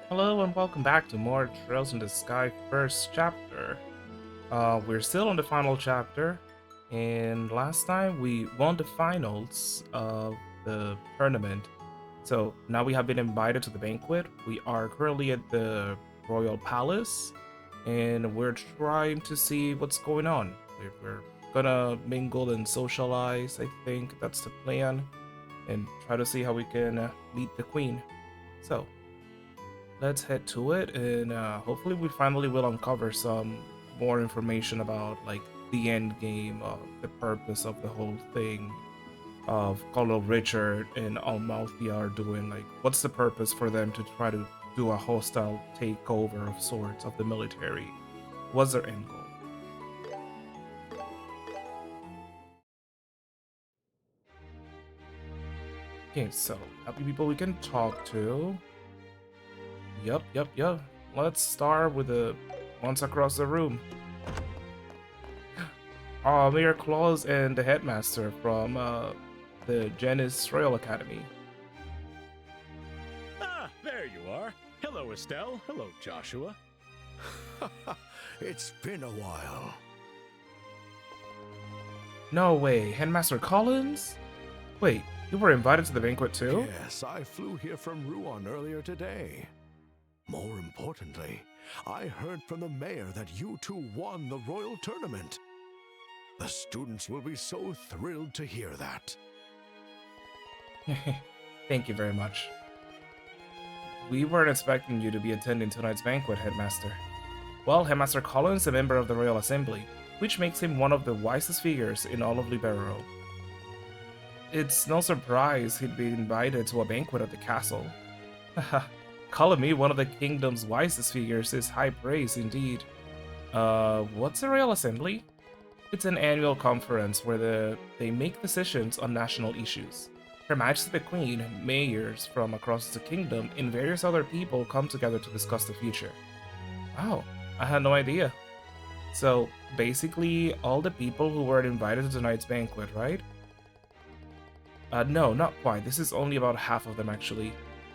Hello and welcome back to more Trails in the Sky first chapter. We're still on the final chapter, and last time we won the finals of the tournament. So now we have been invited to the banquet. We are currently at the Royal Palace, and we're trying to see what's going on. We're gonna mingle and socialize, I think that's the plan, and try to see how we can meet the Queen. So, let's head to it, and hopefully we finally will uncover some more information about like the end game, of the purpose of the whole thing, of Colonel Richard and Almalthea are doing. Like, what's the purpose for them to try to do a hostile takeover of sorts of the military? What's their end goal? Okay, so happy people we can talk to. Yep. Let's start with the ones across the room. Mayor Claus and the headmaster from the Janice Royal Academy. Ah, there you are. Hello, Estelle. Hello, Joshua. It's been a while. No way, Headmaster Collins? Wait, you were invited to the banquet too? Yes, I flew here from Rouen earlier today. More importantly, I heard from the mayor that you two won the royal tournament. The students will be so thrilled to hear that. Thank you very much. We weren't expecting you to be attending tonight's banquet, Headmaster. Well, Headmaster Collins is a member of the Royal Assembly, which makes him one of the wisest figures in all of Libero. It's no surprise he'd be invited to a banquet at the castle. Haha, calling me one of the kingdom's wisest figures is high praise indeed. What's the Royal Assembly? It's an annual conference where they make decisions on national issues. Her Majesty the Queen, mayors from across the kingdom, and various other people come together to discuss the future. Wow, I had no idea. So, basically, all the people who were invited to tonight's banquet, right? No, not quite. This is only about half of them, actually.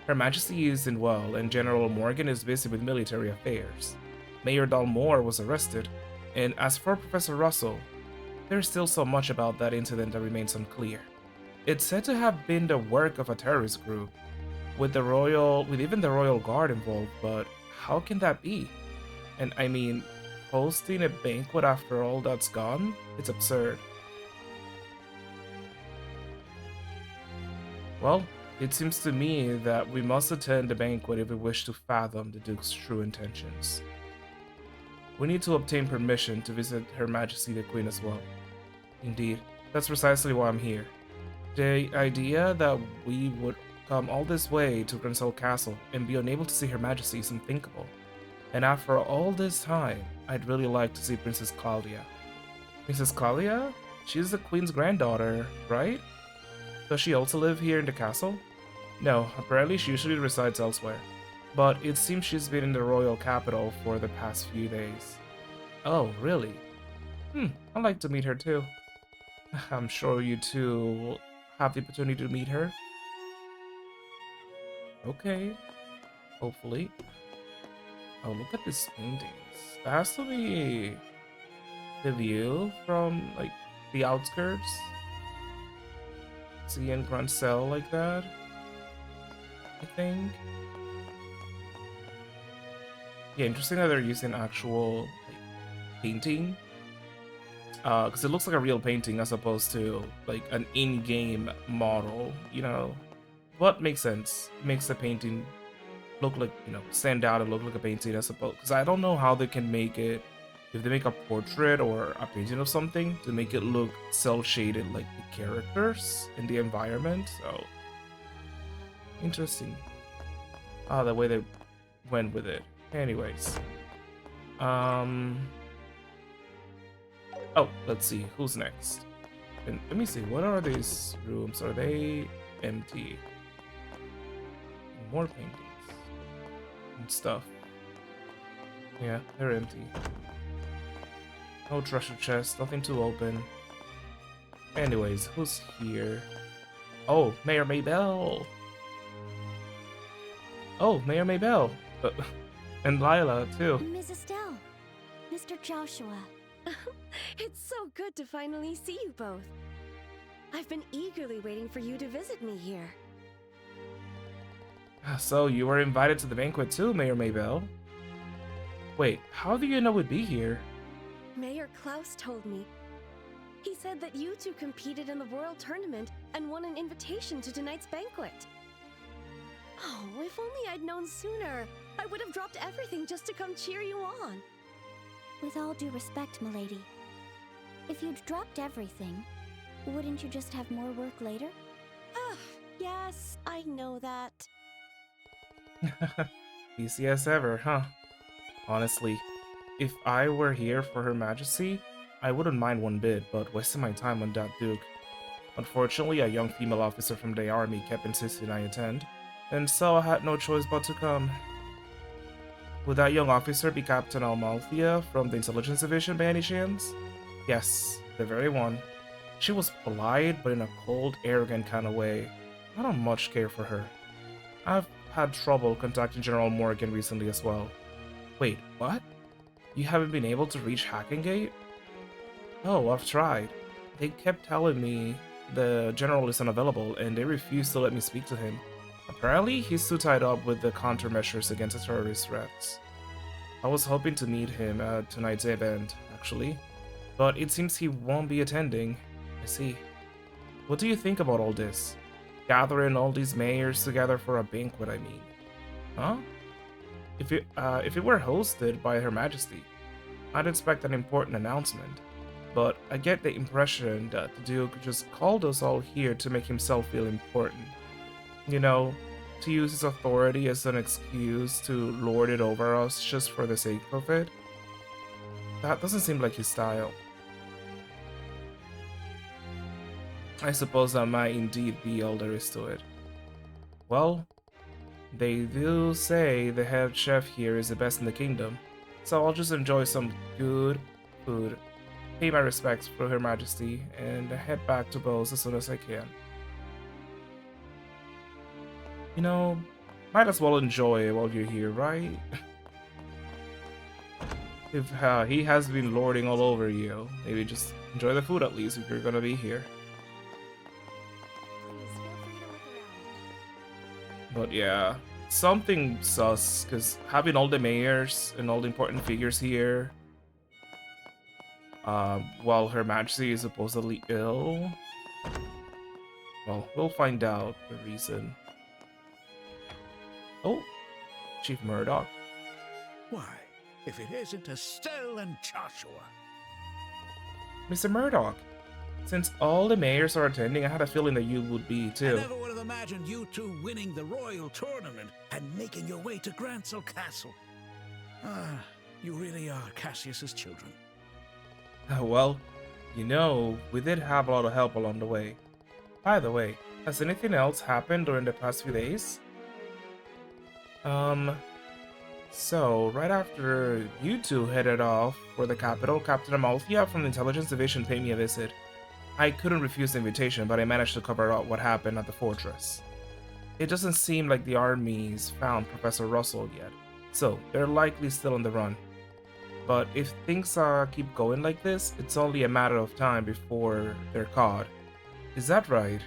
Her Majesty isn't well, and General Morgan is busy with military affairs. Mayor Dalmore was arrested, and as for Professor Russell, there's still so much about that incident that remains unclear. It's said to have been the work of a terrorist group, with even the Royal Guard involved, but how can that be? And I mean, hosting a banquet after all that's gone? It's absurd. Well, it seems to me that we must attend the banquet if we wish to fathom the Duke's true intentions. We need to obtain permission to visit Her Majesty the Queen as well. Indeed, that's precisely why I'm here. The idea that we would come all this way to Grancel Castle and be unable to see Her Majesty is unthinkable. And after all this time, I'd really like to see Princess Claudia. Princess Claudia? She's the Queen's granddaughter, right? Does she also live here in the castle? No, apparently she usually resides elsewhere. But it seems she's been in the royal capital for the past few days. Oh, really? I'd like to meet her too. I'm sure you two will have the opportunity to meet her. Okay, hopefully. Oh, look at these paintings. That has to be the view from, like, the outskirts. Seeing Grancel like that, I think. Yeah, interesting that they're using actual like, painting. Because it looks like a real painting as opposed to like an in-game model, you know. But makes sense. Makes the painting look like, stand out and look like a painting, I suppose. Because I don't know how they can make it, if they make a portrait or a painting of something, to make it look cel-shaded like the characters in the environment. So, interesting. The way they went with it. Anyways. Oh, let's see. Who's next? And let me see. What are these rooms? Are they empty? More paintings. And stuff. Yeah, they're empty. No treasure chest. Nothing to open. Anyways, who's here? Oh, Mayor Maybell! Oh, Mayor Maybell! Uh, and Lila, too. Miss Estelle, Mr. Joshua. It's so good to finally see you both. I've been eagerly waiting for you to visit me here. So, you were invited to the banquet too, Mayor Maybell. Wait, how do you know we'd be here? Mayor Klaus told me. He said that you two competed in the Royal Tournament and won an invitation to tonight's banquet. Oh, if only I'd known sooner. I would have dropped everything just to come cheer you on. With all due respect, milady, if you'd dropped everything, wouldn't you just have more work later? Ugh, yes, I know that. Easy as ever, huh? Honestly, if I were here for Her Majesty, I wouldn't mind one bit, but wasting my time on that Duke. Unfortunately, a young female officer from the army kept insisting I attend, and so I had no choice but to come. Would that young officer be Captain Amalthea from the Intelligence Division by any chance? Yes, the very one. She was polite, but in a cold, arrogant kind of way. I don't much care for her. I've had trouble contacting General Morgan recently as well. Wait, what? You haven't been able to reach Hackingate? Oh, I've tried. They kept telling me the General is unavailable, and they refused to let me speak to him. Apparently, he's too tied up with the countermeasures against the terrorist threats. I was hoping to meet him at tonight's event, actually, but it seems he won't be attending. I see. What do you think about all this? Gathering all these mayors together for a banquet, I mean. Huh? If it were hosted by Her Majesty, I'd expect an important announcement. But I get the impression that the Duke just called us all here to make himself feel important. You know, to use his authority as an excuse to lord it over us just for the sake of it. That doesn't seem like his style. I suppose that might indeed be all there is to it. Well, they do say the head chef here is the best in the kingdom, so I'll just enjoy some good food, pay my respects for Her Majesty, and head back to Bose as soon as I can. You know, might as well enjoy it while you're here, right? If he has been lording all over you, maybe just enjoy the food at least if you're gonna be here. Please feel free to look around. But yeah, something sus, because having all the mayors and all the important figures here, while Her Majesty is supposedly ill, well, we'll find out the reason. Oh, Chief Murdoch. Why, if it isn't Estelle and Joshua. Mr. Murdoch, since all the mayors are attending, I had a feeling that you would be I too. never would have imagined you two winning the royal tournament and making your way to Grancel Castle. Ah, you really are Cassius's children. Well, you know, we did have a lot of help along the way. By the way, has anything else happened during the past few days? So, right after you two headed off for the capital, Captain Amalthea from the Intelligence Division paid me a visit. I couldn't refuse the invitation, but I managed to cover up what happened at the fortress. It doesn't seem like the army's found Professor Russell yet, so they're likely still on the run. But if things keep going like this, it's only a matter of time before they're caught. Is that right?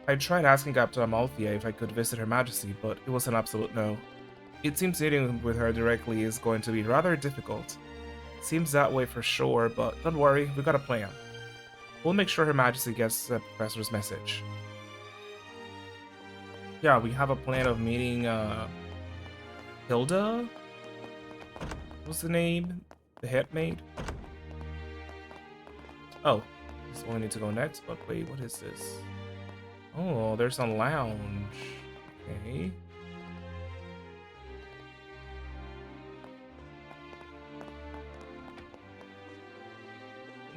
I tried asking Captain Amalthea if I could visit Her Majesty, but it was an absolute no. It seems meeting with her directly is going to be rather difficult. Seems that way for sure, but don't worry, we got a plan. We'll make sure Her Majesty gets the professor's message. Yeah, we have a plan of meeting, Hilda? What's the name? The head maid? Oh, this is where we need to go next, but wait, what is this? Oh, there's a lounge. Okay.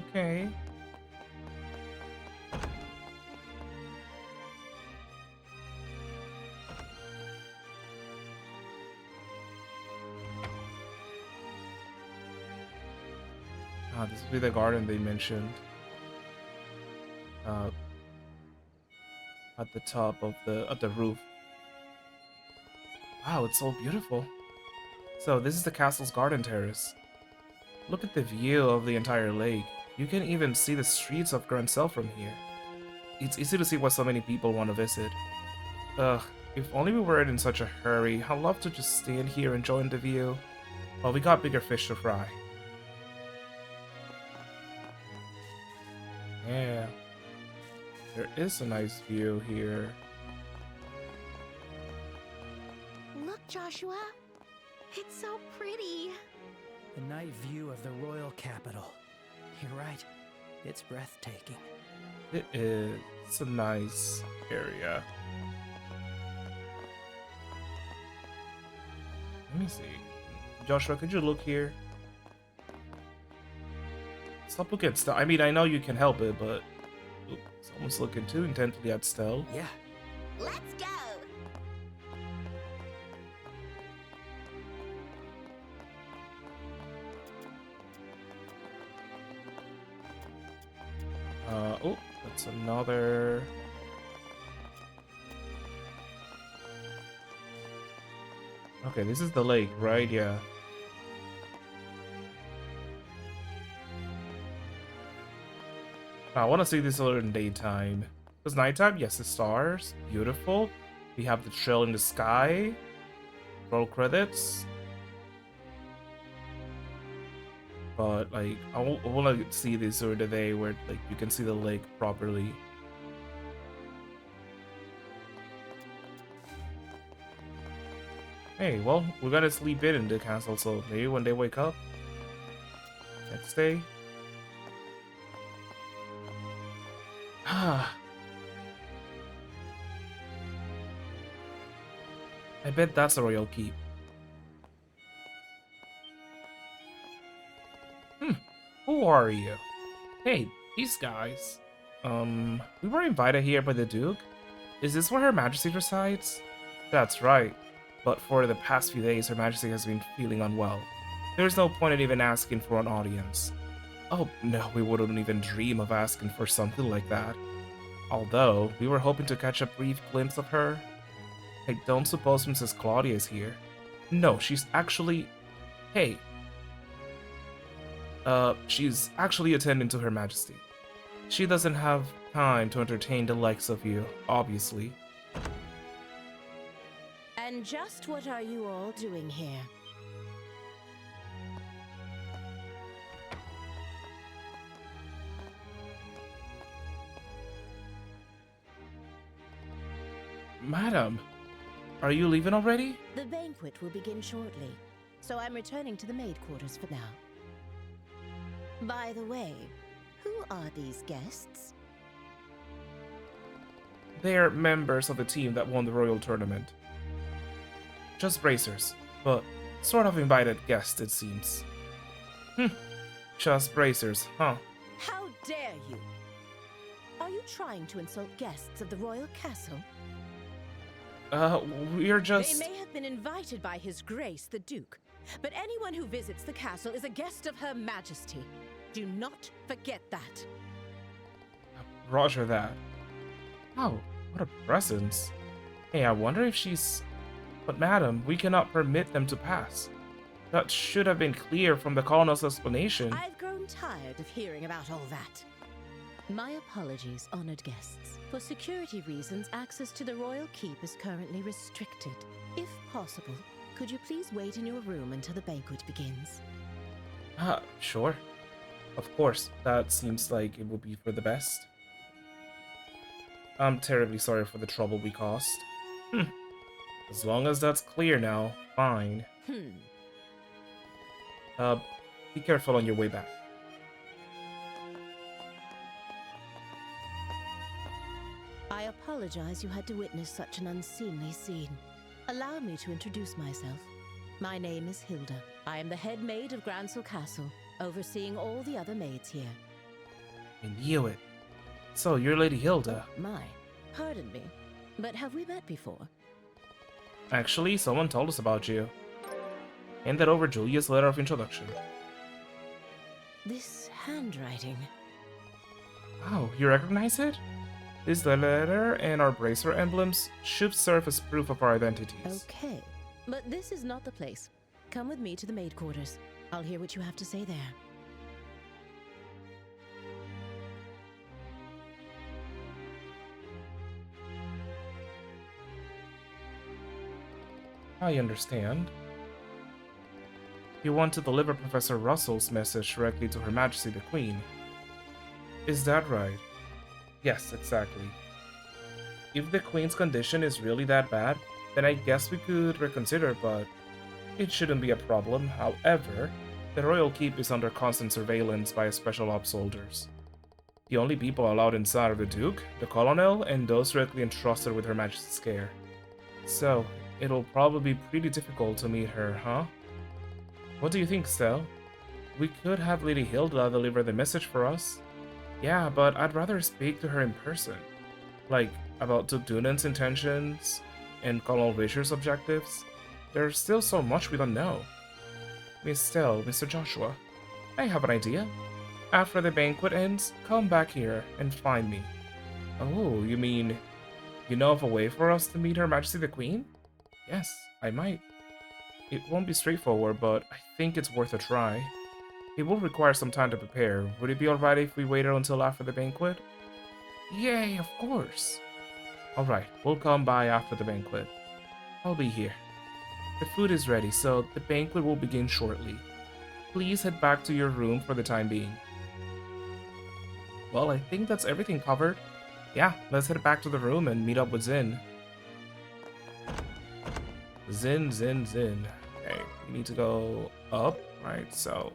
Okay. Ah, this will be the garden they mentioned. At the top of the roof. Wow, it's so beautiful. So this is the castle's garden terrace. Look at the view of the entire lake. You can even see the streets of Grancel from here. It's easy to see why so many people want to visit. Ugh, if only we weren't in such a hurry. I'd love to just stand here enjoying the view. Well, we got bigger fish to fry. Yeah. There is a nice view here. Look, Joshua. It's so pretty. The night view of the royal capital. You're right. It's breathtaking. It is. It's a nice area. Let me see. Joshua, could you look here? Stop looking at Stell. I mean, I know you can help it, but someone's looking too intently at Stell. Yeah. Let's go. Oh, that's another. Okay, this is the lake, right? Yeah. I want to see this a little in daytime. Because nighttime, yes, the stars, beautiful. We have the trail in the sky. Roll credits. But like, I want to see this during the day where like you can see the lake properly. Hey, well, we're gonna sleep in the castle, so maybe when they wake up next day. Ah. I bet that's a royal keep. Who are you? Hey, these guys. We were invited here by the Duke. Is this where Her Majesty resides? That's right. But for the past few days, Her Majesty has been feeling unwell. There's no point in even asking for an audience. Oh, no, we wouldn't even dream of asking for something like that. Although, we were hoping to catch a brief glimpse of her. I don't suppose Mrs. Claudia is here. No, she's actually... Hey. She's actually attending to Her Majesty. She doesn't have time to entertain the likes of you, obviously. And just what are you all doing here? Madam, are you leaving already? The banquet will begin shortly, so I'm returning to the maid quarters for now. By the way, who are these guests? They're members of the team that won the royal tournament. Just bracers, but sort of invited guests, it seems. Just bracers, huh? How dare you! Are you trying to insult guests of the royal castle? We're just... They may have been invited by His Grace the Duke, but anyone who visits the castle is a guest of Her Majesty. Do not forget that. Roger that. Oh, what a presence. Hey, I wonder if she's... But madam, we cannot permit them to pass. That should have been clear from the colonel's explanation. I've grown tired of hearing about all that. My apologies, honored guests. For security reasons, access to the royal keep is currently restricted. If possible, could you please wait in your room until the banquet begins? Sure. Of course, that seems like it will be for the best. I'm terribly sorry for the trouble we caused. As long as that's clear now, fine. Be careful on your way back. I apologize you had to witness such an unseemly scene. Allow me to introduce myself. My name is Hilda. I am the head maid of Grancel Castle, overseeing all the other maids here. I knew it. So, you're Lady Hilda. My, pardon me, but have we met before? Actually, someone told us about you. Handed over Julia's letter of introduction. This handwriting... Oh, you recognize it? This letter and our bracer emblems should serve as proof of our identities. Okay, But this is not the place. Come with me to the maid quarters. I'll hear what you have to say there. I understand. You want to deliver Professor Russell's message directly to Her Majesty the Queen. Is that right? Yes, exactly. If the Queen's condition is really that bad, then I guess we could reconsider, but it shouldn't be a problem. However, the Royal Keep is under constant surveillance by Special Ops soldiers. The only people allowed inside are the Duke, the Colonel, and those directly entrusted with Her Majesty's care. So, it'll probably be pretty difficult to meet her, huh? What do you think, Stell? We could have Lady Hilda deliver the message for us. Yeah, but I'd rather speak to her in person. Like, about Duke Dunan's intentions and Colonel Risher's objectives. There's still so much we don't know. Miss Stell, Mr. Joshua, I have an idea. After the banquet ends, come back here and find me. Oh, you mean you know of a way for us to meet Her Majesty the Queen? Yes, I might. It won't be straightforward, but I think it's worth a try. It will require some time to prepare. Would it be alright if we waited until after the banquet? Yay, of course! Alright, we'll come by after the banquet. I'll be here. The food is ready, so the banquet will begin shortly. Please head back to your room for the time being. Well, I think that's everything covered. Yeah, let's head back to the room and meet up with Zin. Zin. Okay, we need to go up, right? So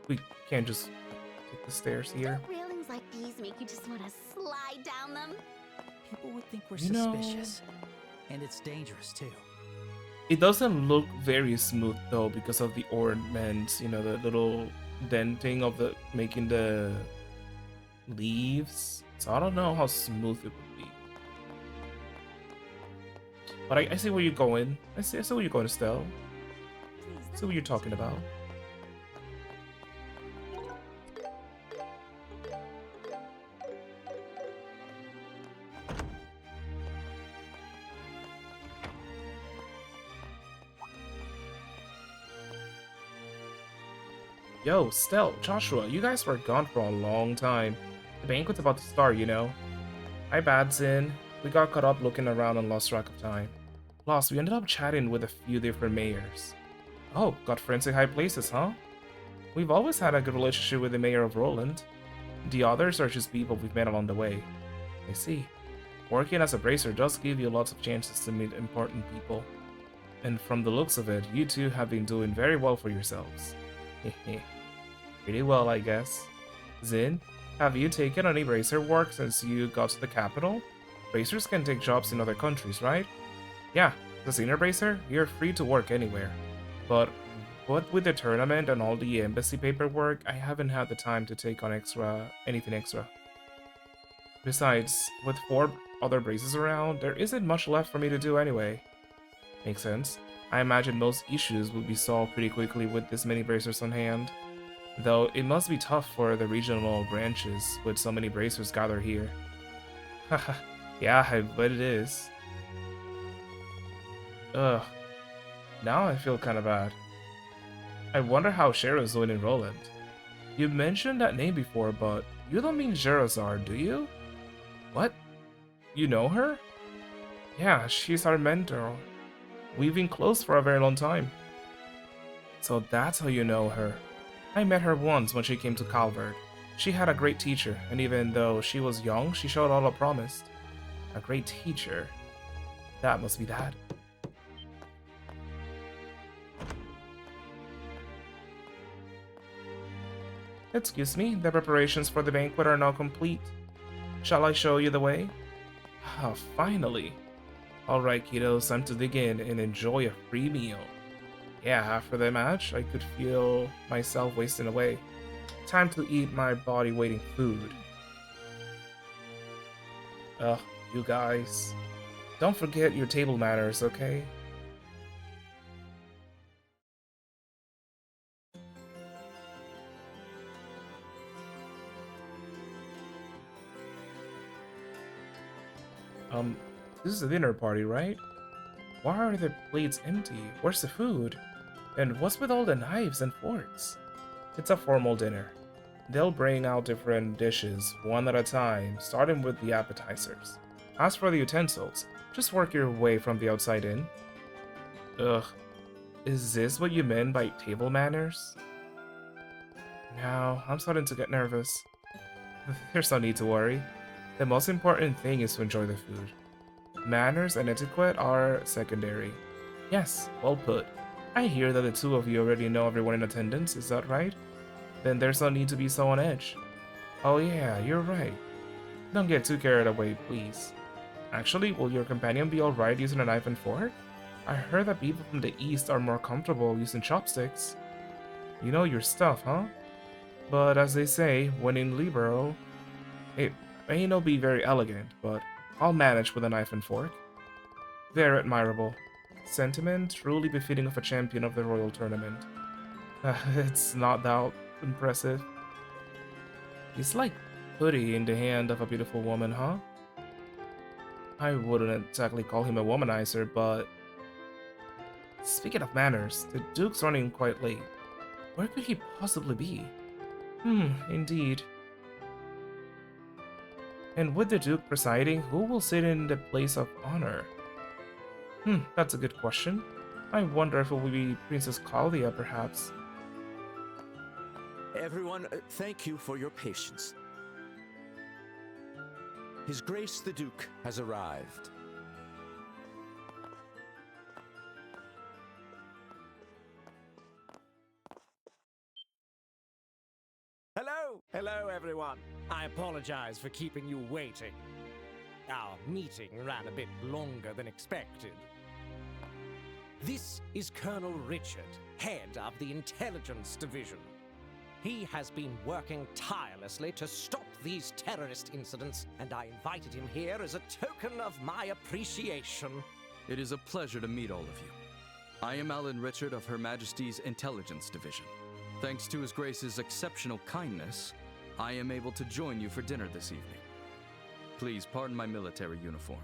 we can't just take the stairs here. Don't railings like these make you just want to slide down them? People would think we're You know- suspicious. And it's dangerous, too. It doesn't look very smooth though because of the ornaments, you know, the little denting of the making the leaves. So I don't know how smooth it would be. But I see where you're going. I see where you're going, Estelle. I see what you're talking about. Yo, Stell, Joshua, you guys were gone for a long time. The banquet's about to start, you know. Hi, Badsin. We got caught up looking around and lost track of time. Plus, we ended up chatting with a few different mayors. Oh, got friends in high places, huh? We've always had a good relationship with the mayor of Roland. The others are just people we've met along the way. I see. Working as a bracer does give you lots of chances to meet important people. And from the looks of it, you two have been doing very well for yourselves. Hehe. Pretty well, I guess. Zin, have you taken any bracer work since you got to the capital? Bracers can take jobs in other countries, right? Yeah, as a senior bracer, you're free to work anywhere. But what with the tournament and all the embassy paperwork, I haven't had the time to take on anything extra. Besides, with 4 other braces around, there isn't much left for me to do anyway. Makes sense. I imagine most issues will be solved pretty quickly with this many bracers on hand. Though it must be tough for the regional branches with so many bracers gathered here. Haha, yeah, I bet it is. Ugh. Now I feel kinda bad. I wonder how Shera's doing in Roland. You mentioned that name before, but you don't mean Sherazard, do you? What? You know her? Yeah, she's our mentor. We've been close for a very long time. So that's how you know her. I met her once when she came to Calvert. She had a great teacher, and even though she was young, she showed all I promised. A great teacher. That must be that. Excuse me, the preparations for the banquet are now complete. Shall I show you the way? Ah, finally. Alright, kiddos, time to dig in and enjoy a free meal. Yeah, after the match, I could feel myself wasting away. Time to eat my body-weighting food. Ugh, you guys. Don't forget your table manners, okay? This is a dinner party, right? Why are the plates empty? Where's the food? And what's with all the knives and forks? It's a formal dinner. They'll bring out different dishes, one at a time, starting with the appetizers. As for the utensils, just work your way from the outside in. Ugh. Is this what you meant by table manners? Now, I'm starting to get nervous. There's no need to worry. The most important thing is to enjoy the food. Manners and etiquette are secondary. Yes, well put. I hear that the two of you already know everyone in attendance, is that right? Then there's no need to be so on edge. Oh yeah, you're right. Don't get too carried away, please. Actually, will your companion be alright using a knife and fork? I heard that people from the East are more comfortable using chopsticks. You know your stuff, huh? But as they say, when in libero, it may not be very elegant, but I'll manage with a knife and fork. Very admirable. Sentiment truly befitting of a champion of the royal tournament. It's not that impressive. It's like putty in the hand of a beautiful woman, huh? I wouldn't exactly call him a womanizer, but... Speaking of manners, the Duke's running quite late. Where could he possibly be? Indeed. And with the Duke presiding, who will sit in the place of honor? That's a good question. I wonder if it will be Princess Claudia, perhaps. Everyone, thank you for your patience. His Grace the Duke has arrived. Hello, everyone. I apologize for keeping you waiting. Our meeting ran a bit longer than expected. This is Colonel Richard, head of the Intelligence Division. He has been working tirelessly to stop these terrorist incidents, and I invited him here as a token of my appreciation. It is a pleasure to meet all of you. I am Alan Richard of Her Majesty's Intelligence Division. Thanks to His Grace's exceptional kindness, I am able to join you for dinner this evening. Please pardon my military uniform,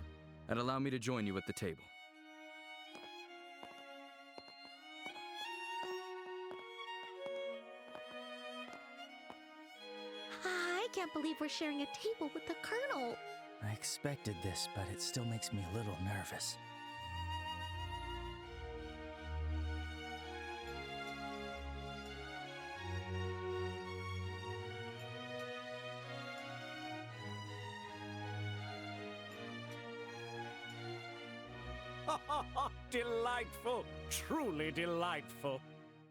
and allow me to join you at the table. I can't believe we're sharing a table with the Colonel. I expected this, but it still makes me a little nervous. Delightful, truly delightful.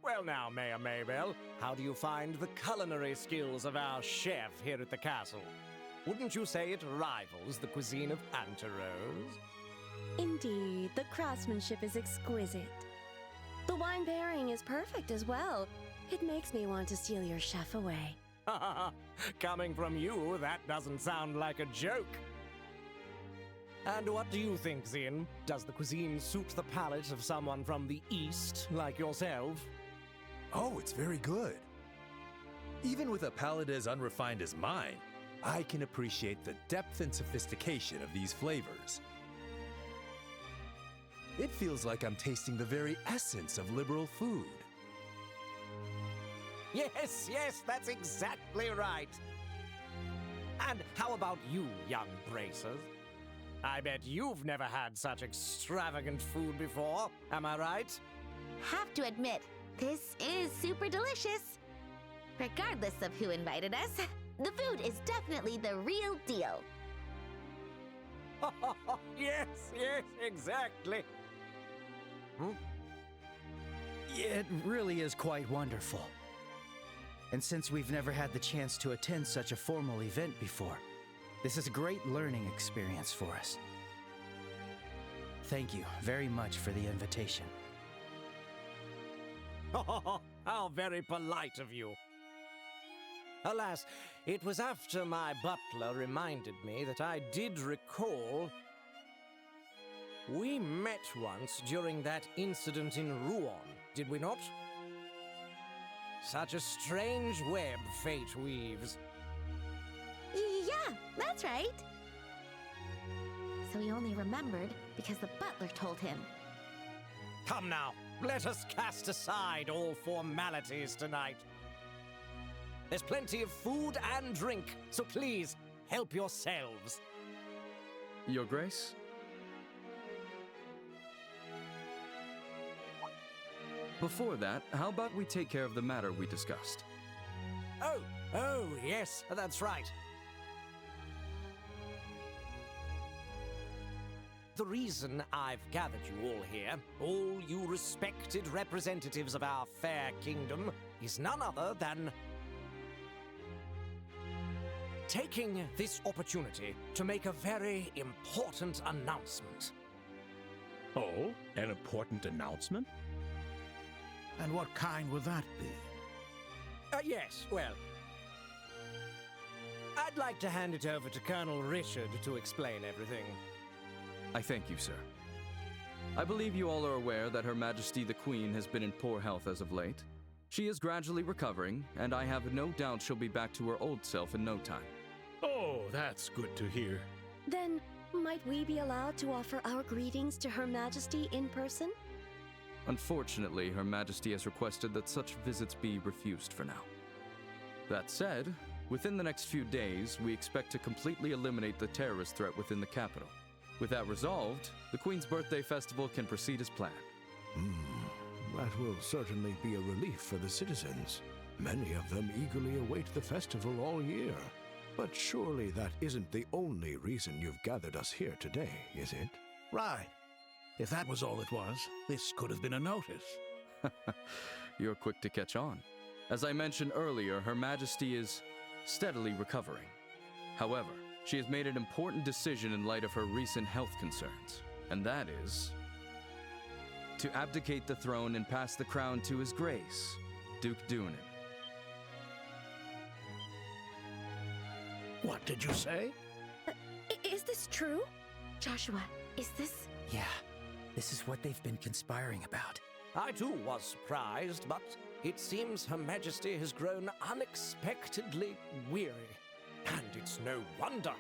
Well now, Mayor Maybell, how do you find the culinary skills of our chef here at the castle? Wouldn't you say it rivals the cuisine of Anterose? Indeed, the craftsmanship is exquisite. The wine pairing is perfect as well. It makes me want to steal your chef away. Coming from you, that doesn't sound like a joke. And what do you think, Zin? Does the cuisine suit the palate of someone from the East, like yourself? Oh, it's very good. Even with a palate as unrefined as mine, I can appreciate the depth and sophistication of these flavors. It feels like I'm tasting the very essence of liberal food. Yes, that's exactly right. And how about you, young bracers? I bet you've never had such extravagant food before, am I right? Have to admit, this is super delicious. Regardless of who invited us, the food is definitely the real deal. Yes, exactly. It really is quite wonderful. And since we've never had the chance to attend such a formal event before, this is a great learning experience for us. Thank you very much for the invitation. How very polite of you. Alas, it was after my butler reminded me that I did recall we met once during that incident in Rouen, did we not? Such a strange web fate weaves. Yeah, that's right. So he only remembered because the butler told him. Come now, let us cast aside all formalities tonight. There's plenty of food and drink, so please, help yourselves. Your Grace? Before that, how about we take care of the matter we discussed? Oh, yes, that's right. The reason I've gathered you all here, all you respected representatives of our fair kingdom, is none other than taking this opportunity to make a very important announcement. Oh, an important announcement? And what kind would that be? Yes, well, I'd like to hand it over to Colonel Richard to explain everything. I thank you, sir. I believe you all are aware that Her Majesty the Queen has been in poor health as of late. She is gradually recovering, and I have no doubt she'll be back to her old self in no time. Oh, that's good to hear. Then, might we be allowed to offer our greetings to Her Majesty in person? Unfortunately, Her Majesty has requested that such visits be refused for now. That said, within the next few days, we expect to completely eliminate the terrorist threat within the capital. With that resolved, the Queen's birthday festival can proceed as planned. That will certainly be a relief for the citizens. Many of them eagerly await the festival all year. But surely that isn't the only reason you've gathered us here today, is it? Right. If that was all it was, this could have been a notice. You're quick to catch on. As I mentioned earlier, Her Majesty is steadily recovering. However, she has made an important decision in light of her recent health concerns, and that is to abdicate the throne and pass the crown to His Grace, Duke Dunan. What did you say? Is this true? Joshua, is this... Yeah, this is what they've been conspiring about. I too was surprised, but it seems Her Majesty has grown unexpectedly weary. And it's no wonder.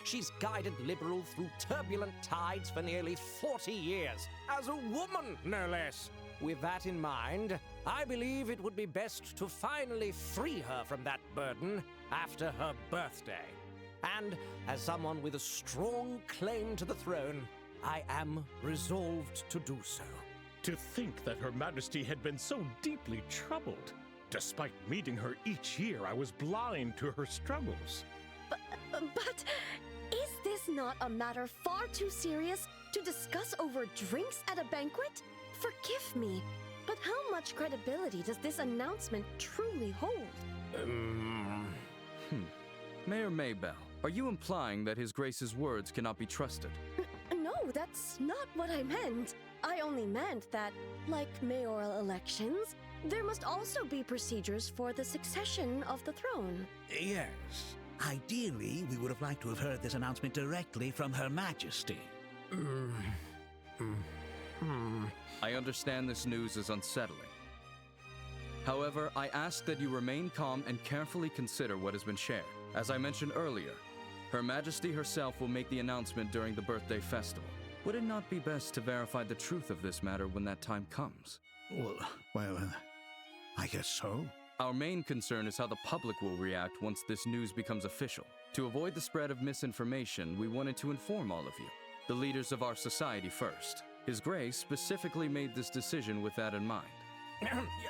She's guided Liberal through turbulent tides for nearly 40 years, as a woman, no less. With that in mind, I believe it would be best to finally free her from that burden after her birthday. And as someone with a strong claim to the throne, I am resolved to do so. To think that Her Majesty had been so deeply troubled. Despite meeting her each year, I was blind to her struggles. But is this not a matter far too serious to discuss over drinks at a banquet? Forgive me, but how much credibility does this announcement truly hold? Mayor Maybell, are you implying that His Grace's words cannot be trusted? No, that's not what I meant. I only meant that, like mayoral elections, there must also be procedures for the succession of the throne. Yes. Ideally, we would have liked to have heard this announcement directly from Her Majesty. I understand this news is unsettling. However, I ask that you remain calm and carefully consider what has been shared. As I mentioned earlier, Her Majesty herself will make the announcement during the birthday festival. Would it not be best to verify the truth of this matter when that time comes? Well, I guess so. Our main concern is how the public will react once this news becomes official. To avoid the spread of misinformation, we wanted to inform all of you, the leaders of our society first. His Grace specifically made this decision with that in mind.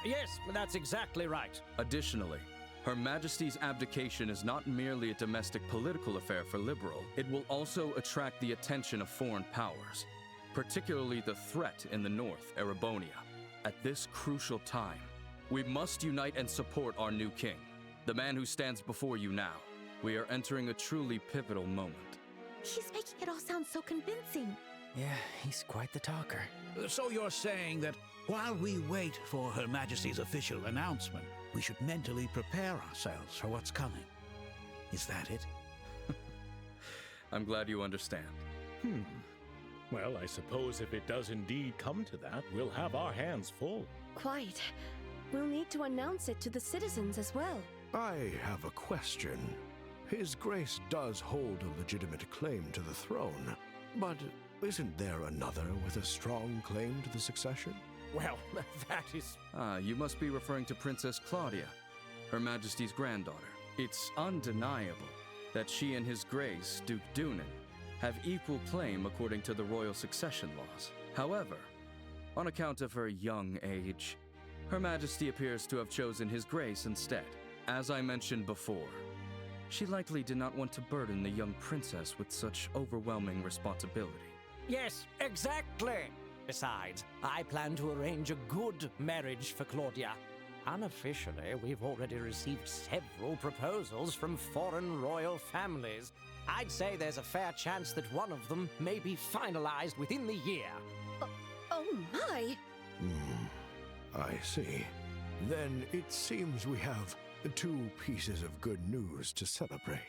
Yes, that's exactly right. Additionally, Her Majesty's abdication is not merely a domestic political affair for Liberal. It will also attract the attention of foreign powers, particularly the threat in the north, Erebonia. At this crucial time, we must unite and support our new king, the man who stands before you now. We are entering a truly pivotal moment. He's making it all sound so convincing. Yeah, he's quite the talker. So you're saying that while we wait for Her Majesty's official announcement, we should mentally prepare ourselves for what's coming. Is that it? I'm glad you understand. Well, I suppose if it does indeed come to that, we'll have our hands full. Quite. We'll need to announce it to the citizens as well. I have a question. His Grace does hold a legitimate claim to the throne, but Isn't there another with a strong claim to the succession? Well, that is... You must be referring to Princess Claudia, Her Majesty's granddaughter. It's undeniable that she and His Grace, Duke Dunan, have equal claim according to the royal succession laws. However, on account of her young age, Her Majesty appears to have chosen His Grace instead. As I mentioned before, she likely did not want to burden the young princess with such overwhelming responsibility. Yes, exactly. Besides, I plan to arrange a good marriage for Claudia. Unofficially, we've already received several proposals from foreign royal families. I'd say there's a fair chance that one of them may be finalized within the year. Oh my! I see. Then it seems we have 2 pieces of good news to celebrate.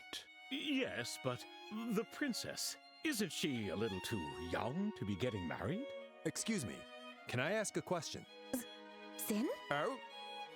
Yes, but the princess, isn't she a little too young to be getting married? Excuse me, can I ask a question? Sin? Oh?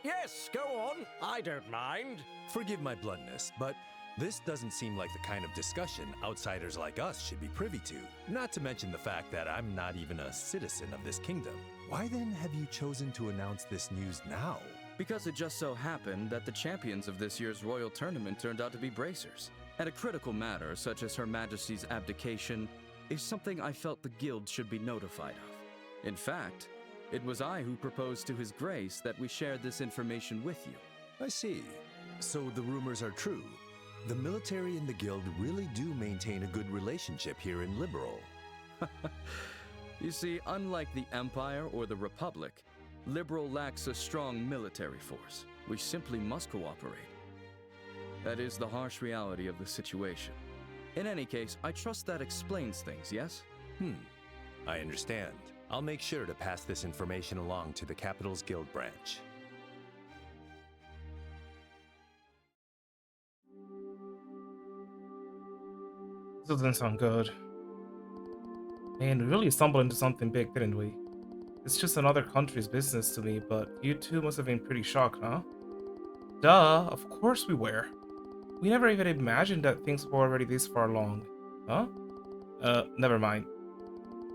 Yes, go on. I don't mind. Forgive my bluntness, but this doesn't seem like the kind of discussion outsiders like us should be privy to. Not to mention the fact that I'm not even a citizen of this kingdom. Why then have you chosen to announce this news now? Because it just so happened that the champions of this year's royal tournament turned out to be bracers. And a critical matter, such as Her Majesty's abdication, is something I felt the guild should be notified of. In fact, it was I who proposed to His Grace that we shared this information with you. I see. So the rumors are true. The military and the guild really do maintain a good relationship here in Liberal. You see, unlike the Empire or the Republic, Liberal lacks a strong military force. We simply must cooperate. That is the harsh reality of the situation. In any case, I trust that explains things, yes? I understand. I'll make sure to pass this information along to the Capital's Guild branch. This doesn't sound good. Man, we really stumbled into something big, didn't we? It's just another country's business to me, but you two must have been pretty shocked, huh? Duh, of course we were. We never even imagined that things were already this far along. Huh? Never mind.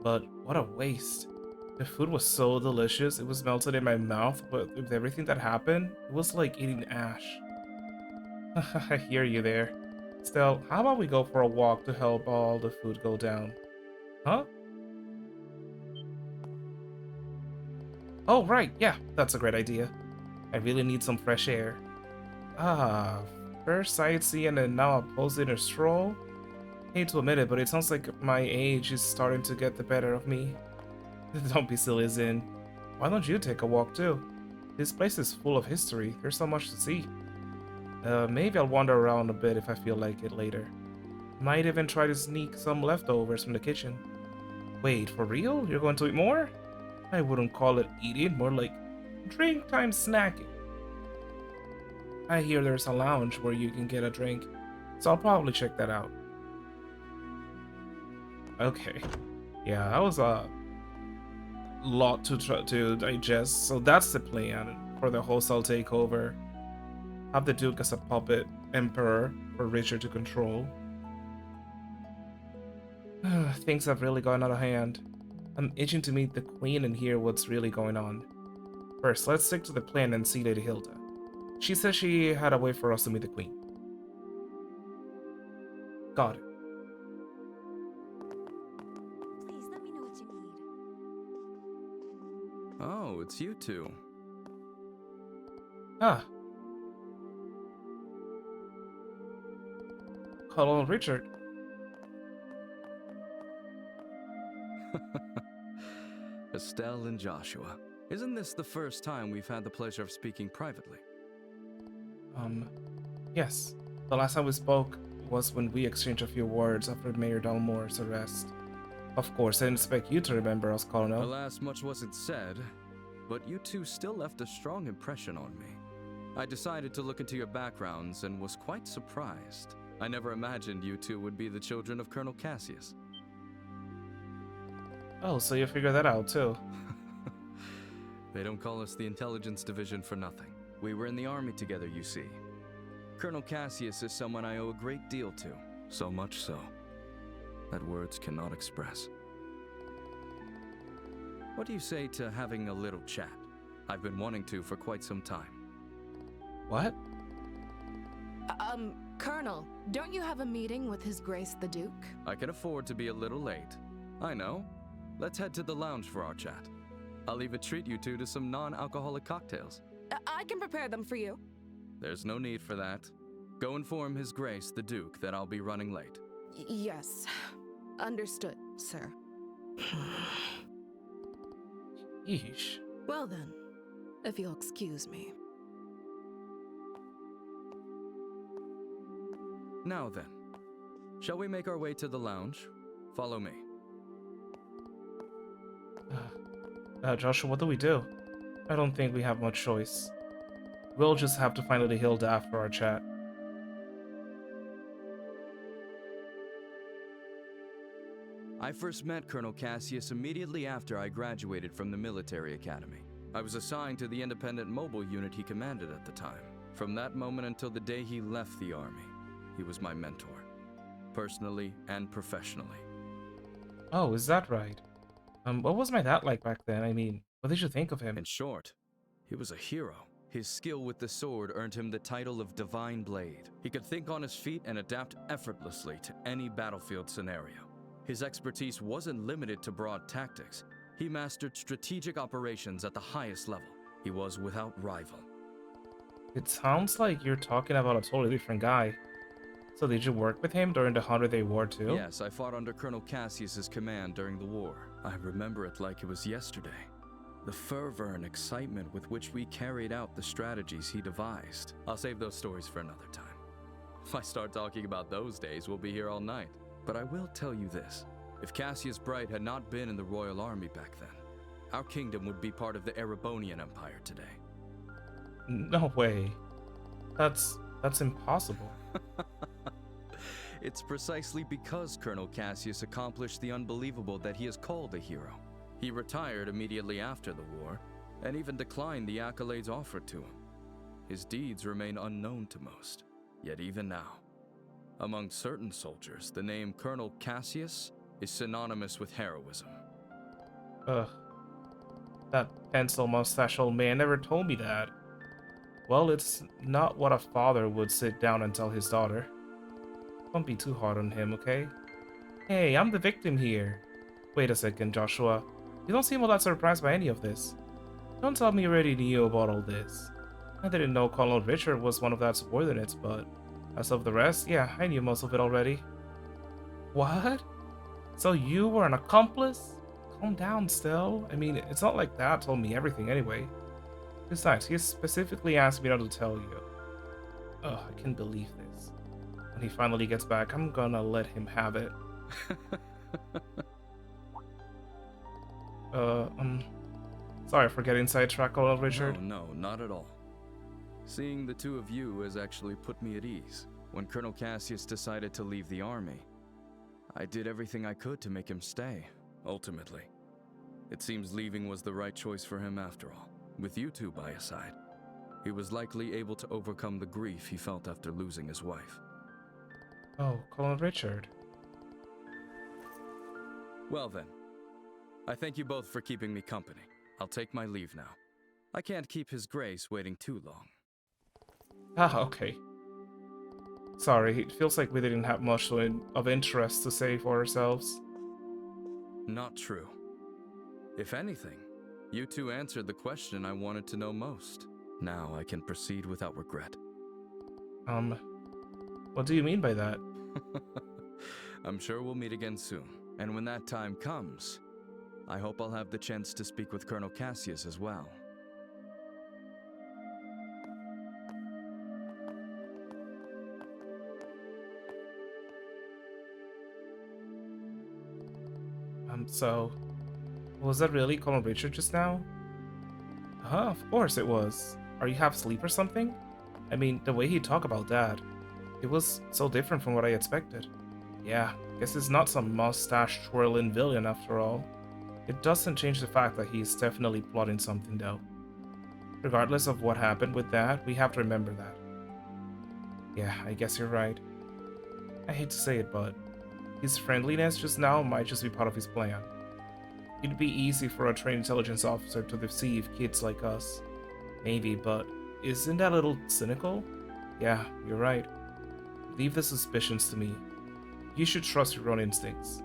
But what a waste. The food was so delicious, it was melted in my mouth, but with everything that happened, it was like eating ash. I hear you there. Estelle, how about we go for a walk to help all the food go down? Huh? Oh, right, yeah, that's a great idea. I really need some fresh air. Ah, first sightseeing and now a post-dinner stroll? Hate to admit it, but it sounds like my age is starting to get the better of me. Don't be silly, Zin. Why don't you take a walk too? This place is full of history, there's so much to see. Maybe I'll wander around a bit if I feel like it later. Might even try to sneak some leftovers from the kitchen. Wait, for real? You're going to eat more? I wouldn't call it eating, more like drink time snacking. I hear there's a lounge where you can get a drink, so I'll probably check that out. Okay. Yeah, that was a lot to digest, so that's the plan for the wholesale takeover. Have the Duke as a puppet emperor for Richard to control. Things have really gone out of hand. I'm itching to meet the Queen and hear what's really going on. First, let's stick to the plan and see Lady Hilda. She says she had a way for us to meet the Queen. Got it. Please let me know what you need. Oh, it's you two. Ah. Hello, Richard. Estelle and Joshua. Isn't this the first time we've had the pleasure of speaking privately? Yes. The last time we spoke was when we exchanged a few words after Mayor Dalmore's arrest. Of course, I didn't expect you to remember us, Colonel. Alas, much wasn't said, but you two still left a strong impression on me. I decided to look into your backgrounds and was quite surprised. I never imagined you two would be the children of Colonel Cassius. Oh, so you figured that out too. They don't call us the Intelligence Division for nothing. We were in the army together, you see. Colonel Cassius is someone I owe a great deal to. So much so that words cannot express. What do you say to having a little chat? I've been wanting to for quite some time. What? Colonel, don't you have a meeting with His Grace the Duke? I can afford to be a little late. I know. Let's head to the lounge for our chat. I'll even treat you two to some non-alcoholic cocktails. I can prepare them for you. There's no need for that. Go inform His Grace the Duke that I'll be running late. Yes. Understood, sir. Yeesh. Well then, if you'll excuse me. Now then, shall we make our way to the lounge? Follow me. Joshua, what do we do? I don't think we have much choice. We'll just have to find Lady Hilda after our chat. I first met Colonel Cassius immediately after I graduated from the military academy. I was assigned to the independent mobile unit he commanded at the time. From that moment until the day he left the army, he was my mentor, personally and professionally. Oh, is that right? What was my dad like back then? I mean, what did you think of him? In short, he was a hero. His skill with the sword earned him the title of Divine Blade. He could think on his feet and adapt effortlessly to any battlefield scenario. His expertise wasn't limited to broad tactics. He mastered strategic operations at the highest level. He was without rival. It sounds like you're talking about a totally different guy. So did you work with him during the 100-Day War too? Yes, I fought under Colonel Cassius's command during the war. I remember it like it was yesterday. The fervor and excitement with which we carried out the strategies he devised. I'll save those stories for another time. If I start talking about those days, we'll be here all night. But I will tell you this. If Cassius Bright had not been in the Royal Army back then, our kingdom would be part of the Erebonian Empire today. No way. That's impossible. It's precisely because Colonel Cassius accomplished the unbelievable that he is called a hero. He retired immediately after the war, and even declined the accolades offered to him. His deeds remain unknown to most, yet even now, among certain soldiers, the name Colonel Cassius is synonymous with heroism. Ugh. That pencil mustache old man never told me that. Well, it's not what a father would sit down and tell his daughter. Don't be too hard on him, okay? Hey, I'm the victim here. Wait a second, Joshua. You don't seem all that surprised by any of this. Don't tell me you already knew about all this. I didn't know Colonel Richard was one of that subordinates, but as of the rest, yeah, I knew most of it already. What? So you were an accomplice? Calm down, Stell. I mean, it's not like Dad told me everything anyway. Besides, he specifically asked me not to tell you. Ugh, I can't believe this. When he finally gets back, I'm gonna let him have it. Sorry for getting sidetracked, Colonel Richard. No, not at all. Seeing the two of you has actually put me at ease. When Colonel Cassius decided to leave the army, I did everything I could to make him stay, ultimately. It seems leaving was the right choice for him after all. With you two by his side, he was likely able to overcome the grief he felt after losing his wife. Oh, Colonel Richard. Well then, I thank you both for keeping me company. I'll take my leave now. I can't keep His Grace waiting too long. Ah, okay. Sorry, it feels like we didn't have much of interest to say for ourselves. Not true. If anything, you two answered the question I wanted to know most. Now I can proceed without regret. What do you mean by that? I'm sure we'll meet again soon. And when that time comes, I hope I'll have the chance to speak with Colonel Cassius as well. So, was that really Colonel Richard just now? Of course it was. Are you half asleep or something? I mean, the way he talked about Dad, it was so different from what I expected. Yeah, guess he's not some mustache-twirling villain after all. It doesn't change the fact that he's definitely plotting something though. Regardless of what happened with Dad, we have to remember that. Yeah, I guess you're right. I hate to say it, but his friendliness just now might just be part of his plan. it'd be easy for a trained intelligence officer to deceive kids like us. Maybe, but isn't that a little cynical? Yeah, you're right. Leave the suspicions to me. You should trust your own instincts.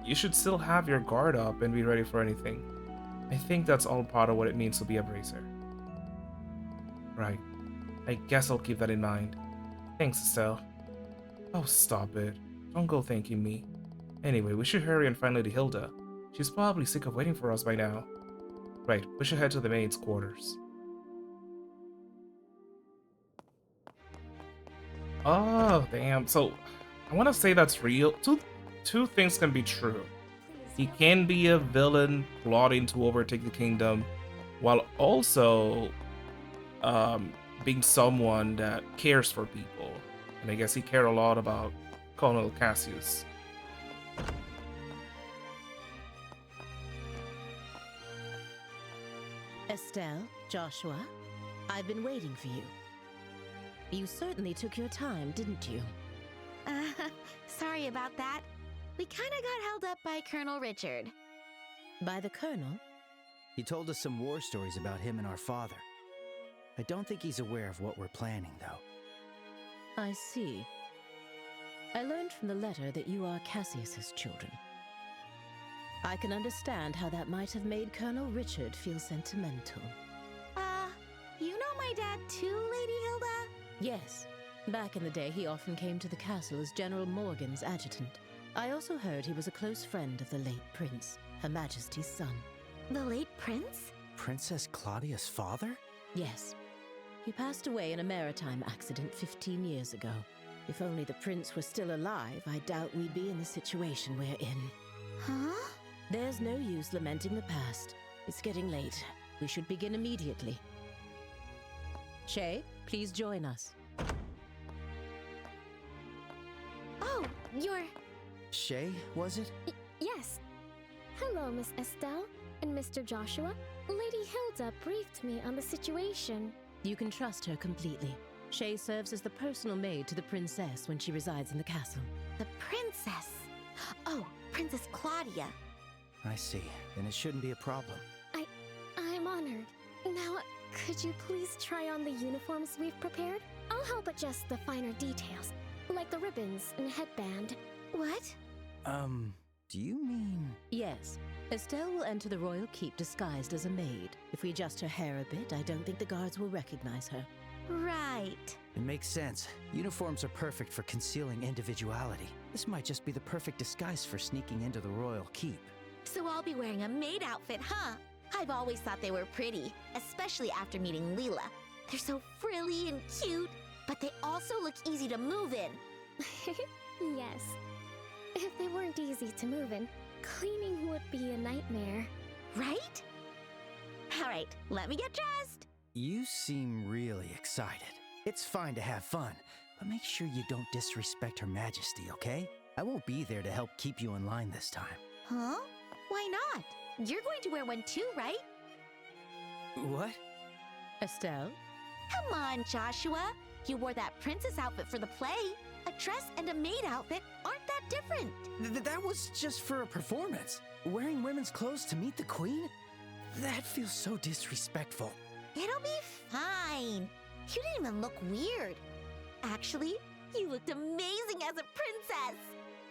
You should still have your guard up and be ready for anything. I think that's all part of what it means to be a bracer. Right. I guess I'll keep that in mind. Thanks, Estelle. Oh, stop it. Don't go thanking me. Anyway, we should hurry and find Lady Hilda. She's probably sick of waiting for us by now. Right, we should head to the maid's quarters. Oh, damn. So, I want to say that's real. Two things can be true. He can be a villain plotting to overtake the kingdom, while also being someone that cares for people. And I guess he cared a lot about Colonel Cassius. Estelle, Joshua, I've been waiting for you. You certainly took your time, didn't you? Sorry about that. We kinda got held up by Colonel Richard. By the Colonel? He told us some war stories about him and our father. I don't think he's aware of what we're planning, though. I see. I learned from the letter that you are Cassius's children. I can understand how that might have made Colonel Richard feel sentimental. You know my dad too, Lady Hilda? Yes. Back in the day, he often came to the castle as General Morgan's adjutant. I also heard he was a close friend of the late prince, Her Majesty's son. The late prince? Princess Claudia's father? Yes. He passed away in a maritime accident 15 years ago. If only the prince were still alive, I doubt we'd be in the situation we're in. Huh? There's no use lamenting the past. It's getting late. We should begin immediately. Shay, please join us. Oh, you're... Shay, was it? Yes. Hello, Miss Estelle and Mr. Joshua. Lady Hilda briefed me on the situation. You can trust her completely. Shay serves as the personal maid to the princess when she resides in the castle. The princess? Oh, Princess Claudia. I see. Then it shouldn't be a problem. I'm honored. Now, could you please try on the uniforms we've prepared? I'll help adjust the finer details, like the ribbons and headband. What? Do you mean... Yes. Estelle will enter the royal keep disguised as a maid. If we adjust her hair a bit, I don't think the guards will recognize her. Right. It makes sense. Uniforms are perfect for concealing individuality. This might just be the perfect disguise for sneaking into the royal keep. So I'll be wearing a maid outfit, huh? I've always thought they were pretty, especially after meeting Leela. They're so frilly and cute, but they also look easy to move in. Yes. If they weren't easy to move in, cleaning would be a nightmare. Right? All right, let me get dressed. You seem really excited. It's fine to have fun, but make sure you don't disrespect Her Majesty, okay? I won't be there to help keep you in line this time. Huh? Why not? You're going to wear one too, right? What? Estelle? Come on, Joshua. You wore that princess outfit for the play. A dress and a maid outfit aren't that different. That was just for a performance. Wearing women's clothes to meet the queen? That feels so disrespectful. It'll be fine. You didn't even look weird. Actually, you looked amazing as a princess.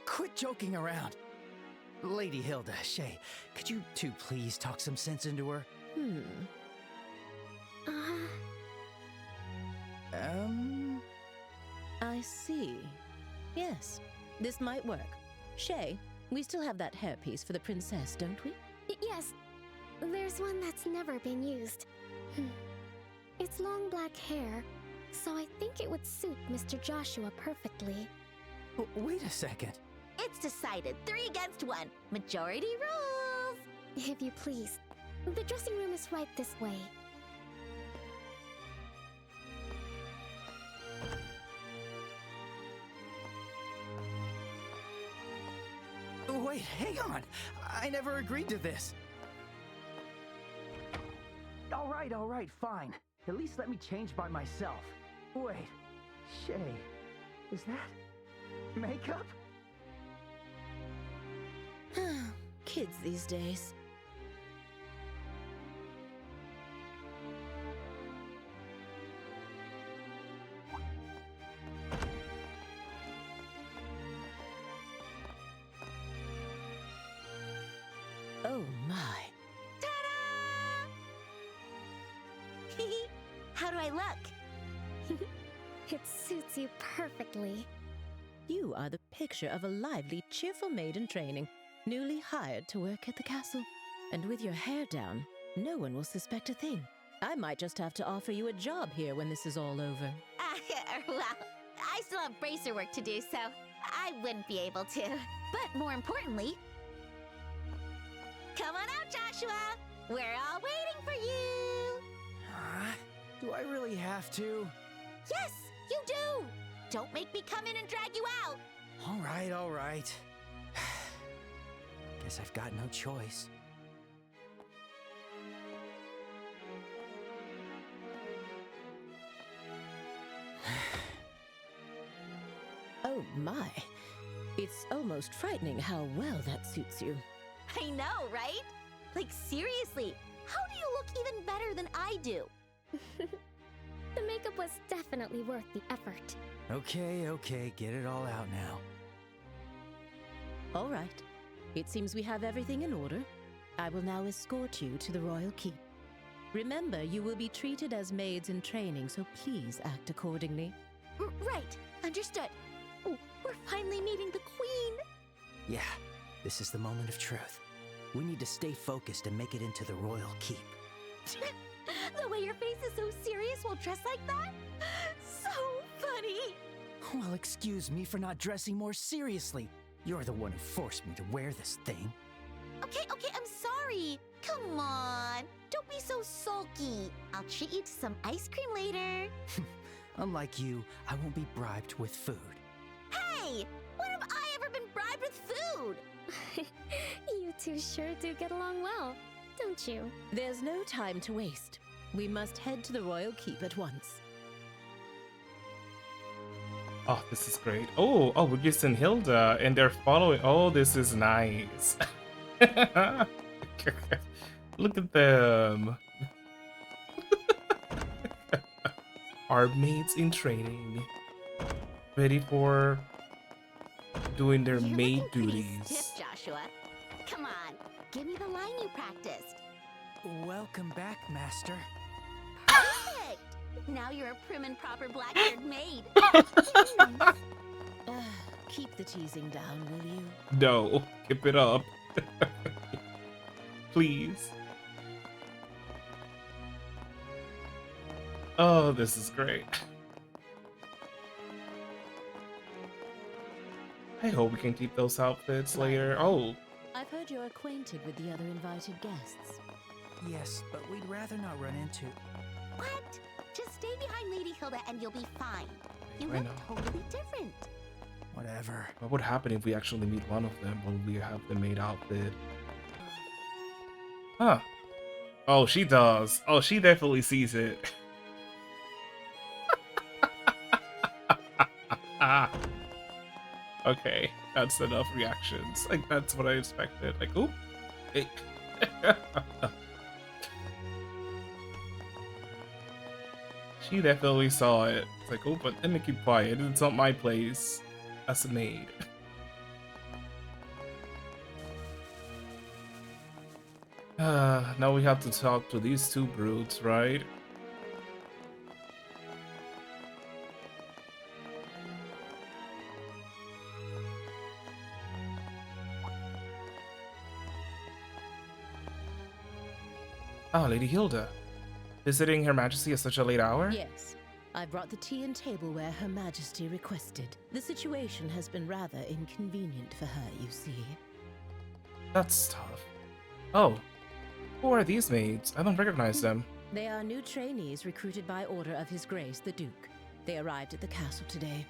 Quit joking around. Lady Hilda, Shay, could you two please talk some sense into her? I see. Yes, this might work. Shay, we still have that hairpiece for the princess, don't we? Yes. There's one that's never been used. It's long black hair, so I think it would suit Mr. Joshua perfectly. Wait a second. It's decided. 3 against 1. Majority rules. If you please. The dressing room is right this way. Wait, hang on. I never agreed to this. All right, fine. At least let me change by myself. Wait, Shay, is that makeup? kids these days. Oh my. Ta-da! How do I look? It suits you perfectly. You are the picture of a lively, cheerful maid in training, newly hired to work at the castle. And with your hair down, no one will suspect a thing. I might just have to offer you a job here when this is all over. Well, I still have bracer work to do, so I wouldn't be able to. But more importantly, come on out, Joshua! We're all waiting for you! Do I really have to? Yes, you do! Don't make me come in and drag you out! All right. Guess I've got no choice. Oh my. It's almost frightening how well that suits you. I know, right? Like, seriously, how do you look even better than I do? The makeup was definitely worth the effort. Okay, get it all out now. All right. It seems we have everything in order. I will now escort you to the royal keep. Remember, you will be treated as maids in training, so please act accordingly. Right, understood. Oh, we're finally meeting the queen. Yeah, this is the moment of truth. We need to stay focused and make it into the royal keep. The way your face is so serious while dressed like that? So funny. Well, excuse me for not dressing more seriously. You're the one who forced me to wear this thing. Okay, I'm sorry. Come on, don't be so sulky. I'll treat you to some ice cream later. Unlike you, I won't be bribed with food. Hey, when have I ever been bribed with food? You two sure do get along well, don't you? There's no time to waste. We must head to the royal keep at once. Oh, this is great. Oh, Regis and Hilda, and they're following. Oh, this is nice. Look at them. Our maids in training, ready for doing their maid duties. Stiff, Joshua. Come on, give me the line you practiced. Welcome back, Master. Perfect! Now you're a prim and proper black-haired maid. Keep the teasing down, will you? No, keep it up. Please. Oh, this is great. I hope we can keep those outfits later. Oh. I've heard you're acquainted with the other invited guests. Yes, but we'd rather not run into... What? Just stay behind Lady Hilda and you'll be fine. You I look know. totally different. Whatever. What would happen if we actually meet one of them? Will we have the maid outfit? Huh. Oh, she does. Oh, she definitely sees it. Okay, that's enough reactions. Like, that's what I expected. Like, oop. Hey. She definitely saw it. It's like, oh, but let me keep quiet. It's not my place as a maid. Now we have to talk to these two brutes, right? Ah, Lady Hilda. Visiting Her Majesty at such a late hour? Yes. I brought the tea and tableware Her Majesty requested. The situation has been rather inconvenient for her, you see. That's tough. Oh. Who are these maids? I don't recognize them. They are new trainees recruited by order of His Grace the Duke. They arrived at the castle today.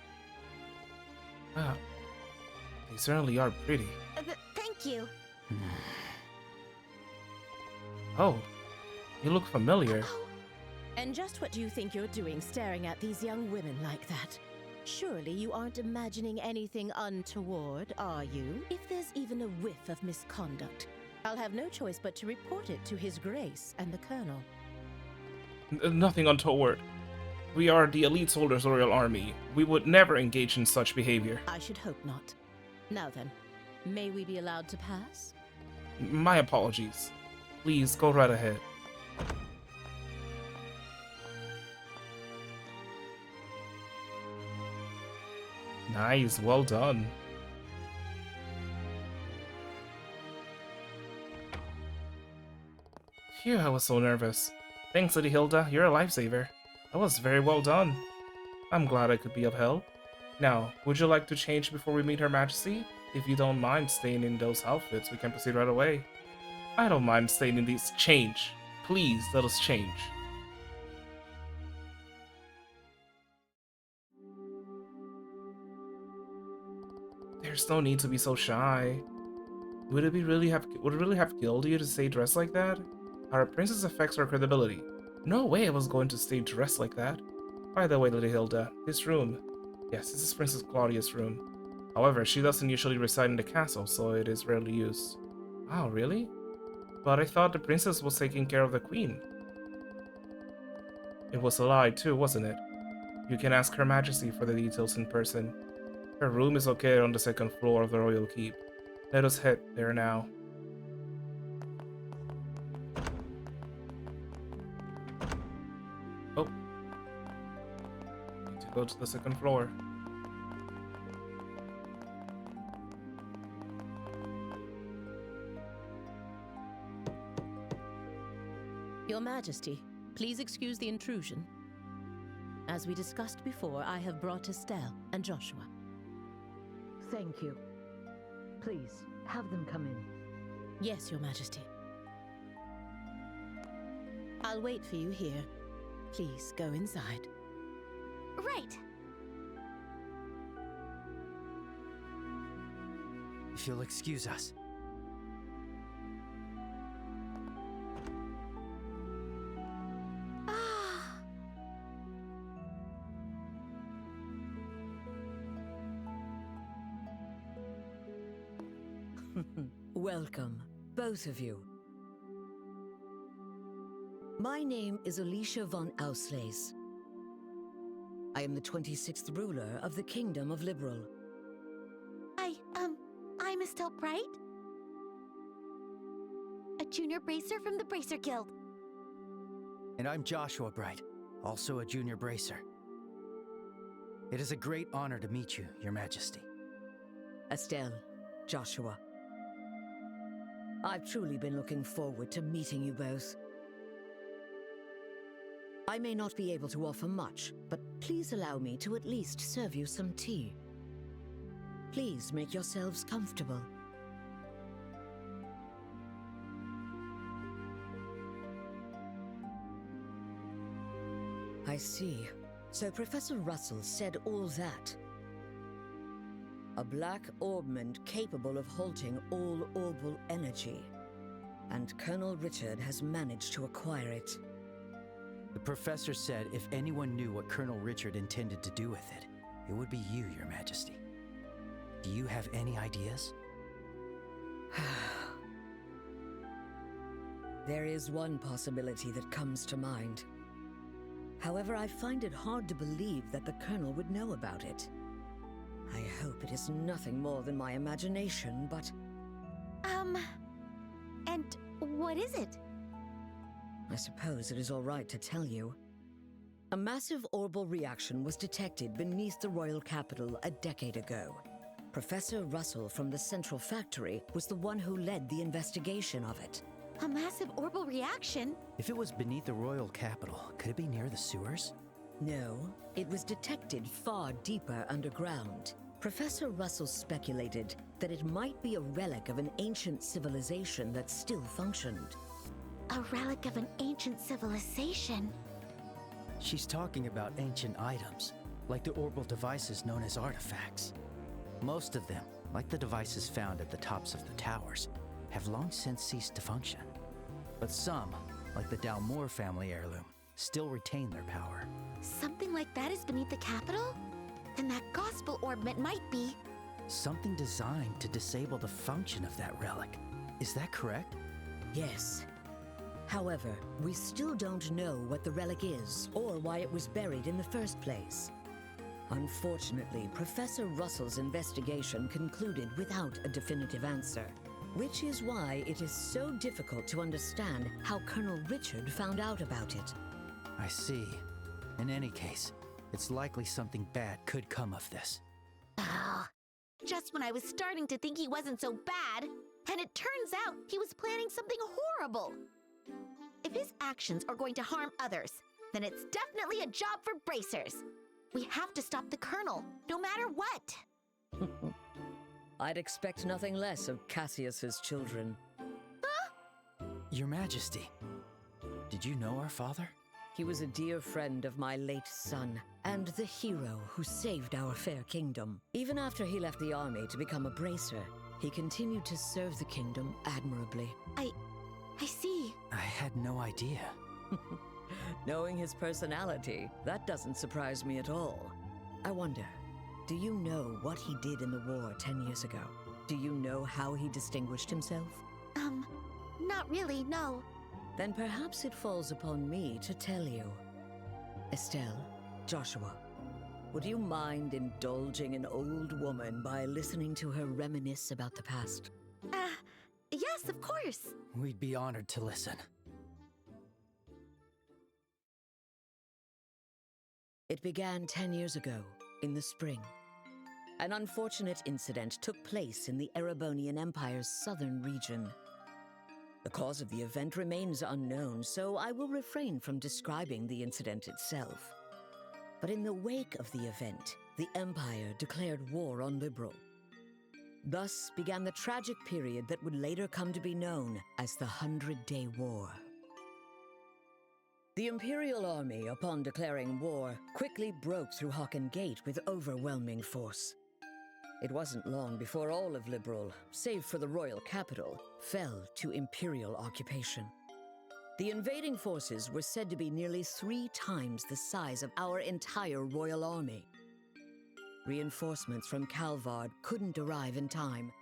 Ah. They certainly are pretty. Thank you. Oh. You look familiar. And just what do you think you're doing staring at these young women like that? Surely you aren't imagining anything untoward, are you? If there's even a whiff of misconduct, I'll have no choice but to report it to His Grace and the Colonel. Nothing untoward. We are the elite soldiers of the Royal Army. We would never engage in such behavior. I should hope not. Now then, may we be allowed to pass? My apologies. Please, go right ahead. Nice, well done. Phew, I was so nervous. Thanks, Lady Hilda, you're a lifesaver. That was very well done. I'm glad I could be of help. Now, would you like to change before we meet Her Majesty? If you don't mind staying in those outfits, we can proceed right away. I don't mind staying in these. Change. Please, let us change. There's no need to be so shy. Would it really have killed you to stay dressed like that? Our princess affects our credibility. No way I was going to stay dressed like that. By the way, Lady Hilda, this room. Yes, this is Princess Claudia's room. However, she doesn't usually reside in the castle, so it is rarely used. Oh, really? But I thought the princess was taking care of the queen. It was a lie too, wasn't it? You can ask Her Majesty for the details in person. Her room is located on the second floor of the royal keep. Let us head there now. Oh. Need to go to the second floor. Your Majesty, please excuse the intrusion. As we discussed before, I have brought Estelle and Joshua. Thank you. Please, have them come in. Yes, Your Majesty. I'll wait for you here. Please go inside. Right. If you'll excuse us. Welcome, both of you. My name is Alicia von Ausleys. I am the 26th ruler of the Kingdom of Liberal. I'm Estelle Bright, a junior bracer from the Bracer Guild. And I'm Joshua Bright, also a junior bracer. It is a great honor to meet you, Your Majesty. Estelle, Joshua. I've truly been looking forward to meeting you both. I may not be able to offer much, but please allow me to at least serve you some tea. Please make yourselves comfortable. I see. So Professor Russell said all that. A black orbment capable of halting all orbal energy. And Colonel Richard has managed to acquire it. The professor said if anyone knew what Colonel Richard intended to do with it, it would be you, Your Majesty. Do you have any ideas? There is one possibility that comes to mind. However, I find it hard to believe that the Colonel would know about it. I hope it is nothing more than my imagination, but... And what is it? I suppose it is all right to tell you. A massive orbal reaction was detected beneath the royal capital a decade ago. Professor Russell from the Central Factory was the one who led the investigation of it. A massive orbal reaction? If it was beneath the royal capital, could it be near the sewers? No, it was detected far deeper underground. Professor Russell speculated that it might be a relic of an ancient civilization that still functioned. A relic of an ancient civilization? She's talking about ancient items, like the orbal devices known as artifacts. Most of them, like the devices found at the tops of the towers, have long since ceased to function. But some, like the Dalmore family heirloom, still retain their power. Something like that is beneath the capital? then that gospel ornament might be... Something designed to disable the function of that relic. Is that correct? Yes. However, we still don't know what the relic is or why it was buried in the first place. Unfortunately, Professor Russell's investigation concluded without a definitive answer, which is why it is so difficult to understand how Colonel Richard found out about it. I see. In any case, it's likely something bad could come of this. Oh, just when I was starting to think he wasn't so bad, and it turns out he was planning something horrible. If his actions are going to harm others, then it's definitely a job for bracers. We have to stop the Colonel, no matter what. I'd expect nothing less of Cassius's children. Huh? Your Majesty, did you know our father? He was a dear friend of my late son, and the hero who saved our fair kingdom. Even after he left the army to become a bracer, he continued to serve the kingdom admirably. I see. I had no idea. Knowing his personality, that doesn't surprise me at all. I wonder, do you know what he did in the war 10 years ago? Do you know how he distinguished himself? Not really, no. Then perhaps it falls upon me to tell you. Estelle, Joshua, would you mind indulging an old woman by listening to her reminisce about the past? Yes, of course. We'd be honored to listen. It began 10 years ago, in the spring. An unfortunate incident took place in the Erebonian Empire's southern region. The cause of the event remains unknown, so I will refrain from describing the incident itself. But in the wake of the event, the Empire declared war on Liberl. Thus began the tragic period that would later come to be known as the 100-Day War. The Imperial Army, upon declaring war, quickly broke through Hocken Gate with overwhelming force. It wasn't long before all of Liberl, save for the royal capital, fell to Imperial occupation. The invading forces were said to be nearly 3 times the size of our entire royal army. Reinforcements from Calvard couldn't arrive in time,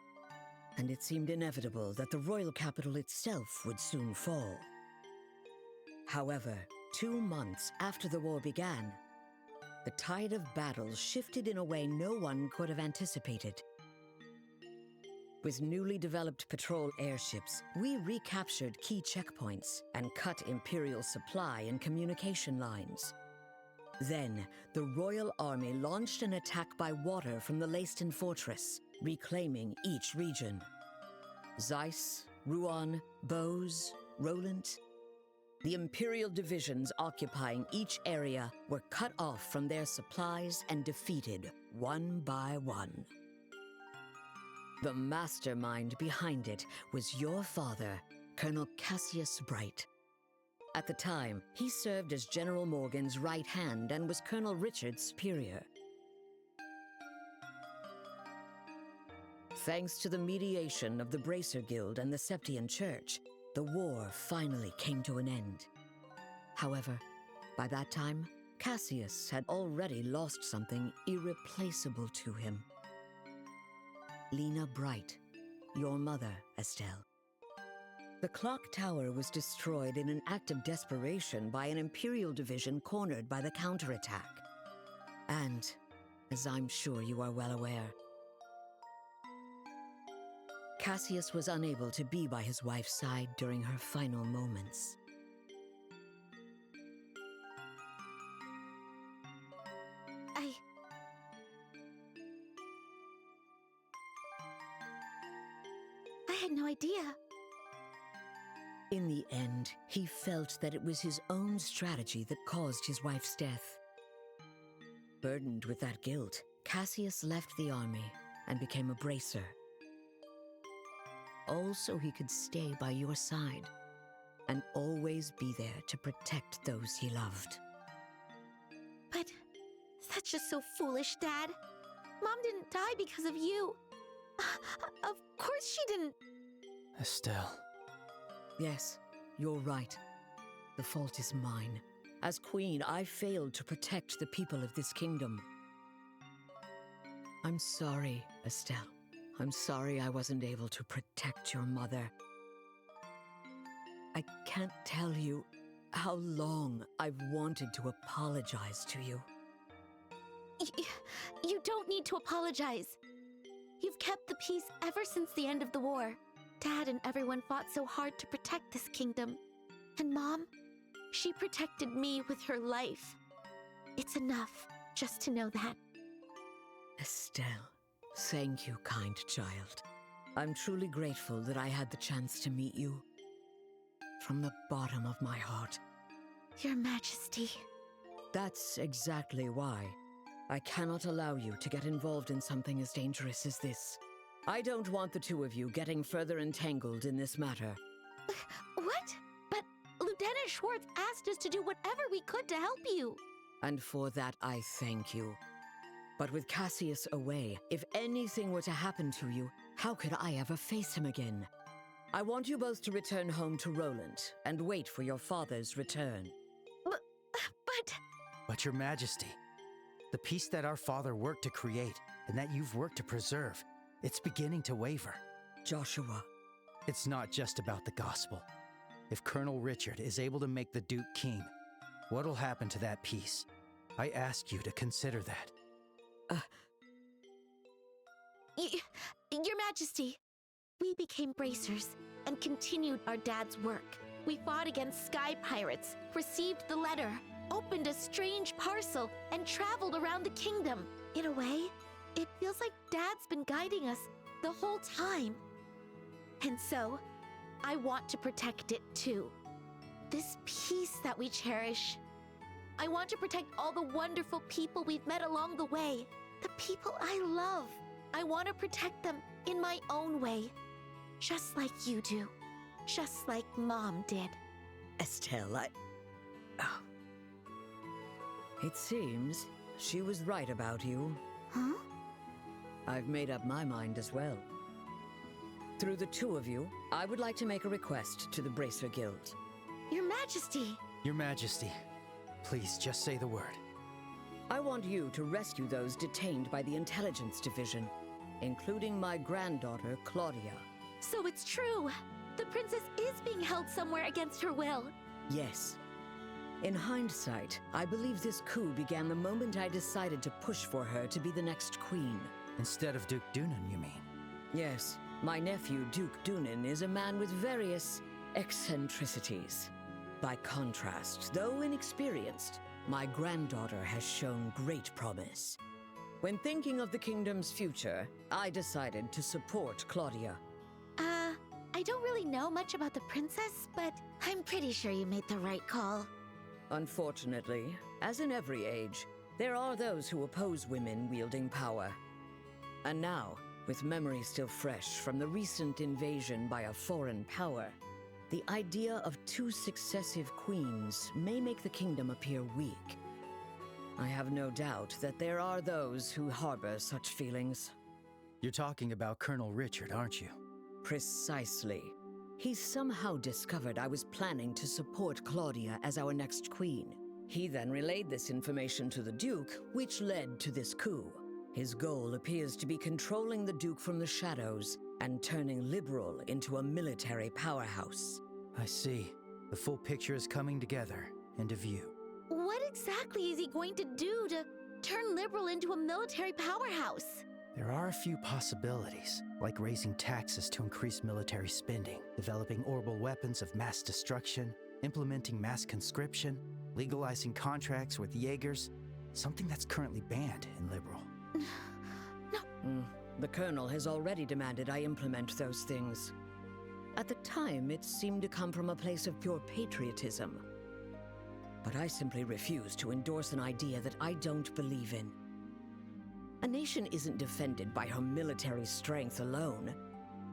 and it seemed inevitable that the royal capital itself would soon fall. However, 2 months after the war began, the tide of battle shifted in a way no one could have anticipated. With newly developed patrol airships, we recaptured key checkpoints and cut Imperial supply and communication lines. Then, the Royal Army launched an attack by water from the Leiston Fortress, reclaiming each region. Zeiss, Rouen, Bose, Roland. The Imperial divisions occupying each area were cut off from their supplies and defeated one by one. The mastermind behind it was your father, Colonel Cassius Bright. At the time, he served as General Morgan's right hand and was Colonel Richard's superior. Thanks to the mediation of the Bracer Guild and the Septian Church, the war finally came to an end. However, by that time, Cassius had already lost something irreplaceable to him. Lena Bright, your mother, Estelle. The clock tower was destroyed in an act of desperation by an Imperial division cornered by the counterattack. And, as I'm sure you are well aware, Cassius was unable to be by his wife's side during her final moments. I had no idea. In the end, he felt that it was his own strategy that caused his wife's death. Burdened with that guilt, Cassius left the army and became a bracer. All so he could stay by your side and always be there to protect those he loved. But that's just so foolish, Dad. Mom didn't die because of you. Of course she didn't. Estelle. Yes, you're right. The fault is mine. As queen, I failed to protect the people of this kingdom. I'm sorry, Estelle. I'm sorry I wasn't able to protect your mother. I can't tell you how long I've wanted to apologize to you. You don't need to apologize. You've kept the peace ever since the end of the war. Dad and everyone fought so hard to protect this kingdom. And Mom, she protected me with her life. It's enough just to know that. Estelle, thank you, kind child. I'm truly grateful that I had the chance to meet you. From the bottom of my heart. Your Majesty. That's exactly why I cannot allow you to get involved in something as dangerous as this. I don't want the two of you getting further entangled in this matter. What? But Lieutenant Schwartz asked us to do whatever we could to help you. And for that, I thank you. But with Cassius away, if anything were to happen to you, how could I ever face him again? I want you both to return home to Roland and wait for your father's return. But Your Majesty, the peace that our father worked to create and that you've worked to preserve, it's beginning to waver. Joshua. It's not just about the gospel. If Colonel Richard is able to make the Duke king, what'll happen to that peace? I ask you to consider that. Your Majesty, we became bracers and continued our dad's work. We fought against sky pirates, received the letter, opened a strange parcel, and traveled around the kingdom. In a way, it feels like Dad's been guiding us the whole time. And so, I want to protect it too. This peace that we cherish. I want to protect all the wonderful people we've met along the way. The people I love. I want to protect them in my own way. Just like you do. Just like Mom did. Estelle, It seems she was right about you. Huh? I've made up my mind as well. Through the two of you, I would like to make a request to the Bracer Guild. Your Majesty! Your Majesty, please just say the word. I want you to rescue those detained by the Intelligence Division, including my granddaughter, Claudia. So it's true! The princess is being held somewhere against her will. Yes. In hindsight, I believe this coup began the moment I decided to push for her to be the next queen. Instead of Duke Dunan, you mean? Yes. My nephew, Duke Dunan, is a man with various eccentricities. By contrast, though inexperienced, my granddaughter has shown great promise. When thinking of the kingdom's future, I decided to support Claudia. I don't really know much about the princess, but I'm pretty sure you made the right call. Unfortunately, as in every age, there are those who oppose women wielding power. And now, with memory still fresh from the recent invasion by a foreign power, the idea of two successive queens may make the kingdom appear weak. I have no doubt that there are those who harbor such feelings. You're talking about Colonel Richard, aren't you? Precisely. He somehow discovered I was planning to support Claudia as our next queen. He then relayed this information to the Duke, which led to this coup. His goal appears to be controlling the Duke from the shadows and turning Liberal into a military powerhouse. I see. The full picture is coming together into view. What exactly is he going to do to turn Liberal into a military powerhouse? There are a few possibilities, like raising taxes to increase military spending, developing orbital weapons of mass destruction, implementing mass conscription, legalizing contracts with Jaegers, something that's currently banned in Liberal. No. The Colonel has already demanded I implement those things. At the time, it seemed to come from a place of pure patriotism. But I simply refuse to endorse an idea that I don't believe in. A nation isn't defended by her military strength alone.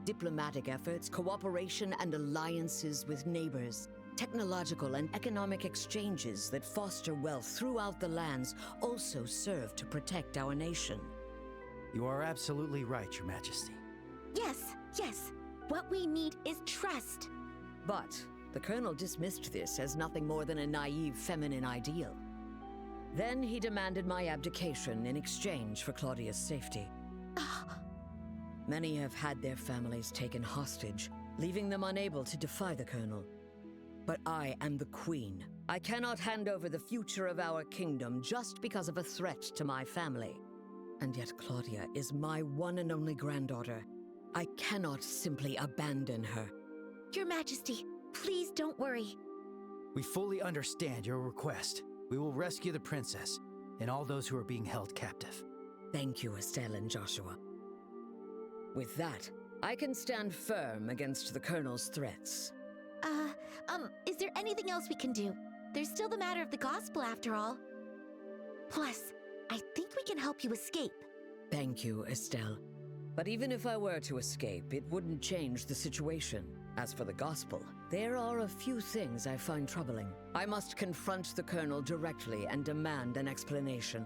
Diplomatic efforts, cooperation, and alliances with neighbors, technological and economic exchanges that foster wealth throughout the lands also serve to protect our nation. You are absolutely right, Your Majesty. Yes. What we need is trust. But the Colonel dismissed this as nothing more than a naive feminine ideal. Then he demanded my abdication in exchange for Claudia's safety. Many have had their families taken hostage, leaving them unable to defy the Colonel. But I am the Queen. I cannot hand over the future of our kingdom just because of a threat to my family. And yet Claudia is my one and only granddaughter. I cannot simply abandon her. Your Majesty, please don't worry. We fully understand your request. We will rescue the princess and all those who are being held captive. Thank you, Estelle and Joshua. With that, I can stand firm against the Colonel's threats. Is there anything else we can do? There's still the matter of the gospel after all. Plus, I think we can help you escape. Thank you, Estelle. But even if I were to escape, it wouldn't change the situation. As for the gospel, there are a few things I find troubling. I must confront the Colonel directly and demand an explanation.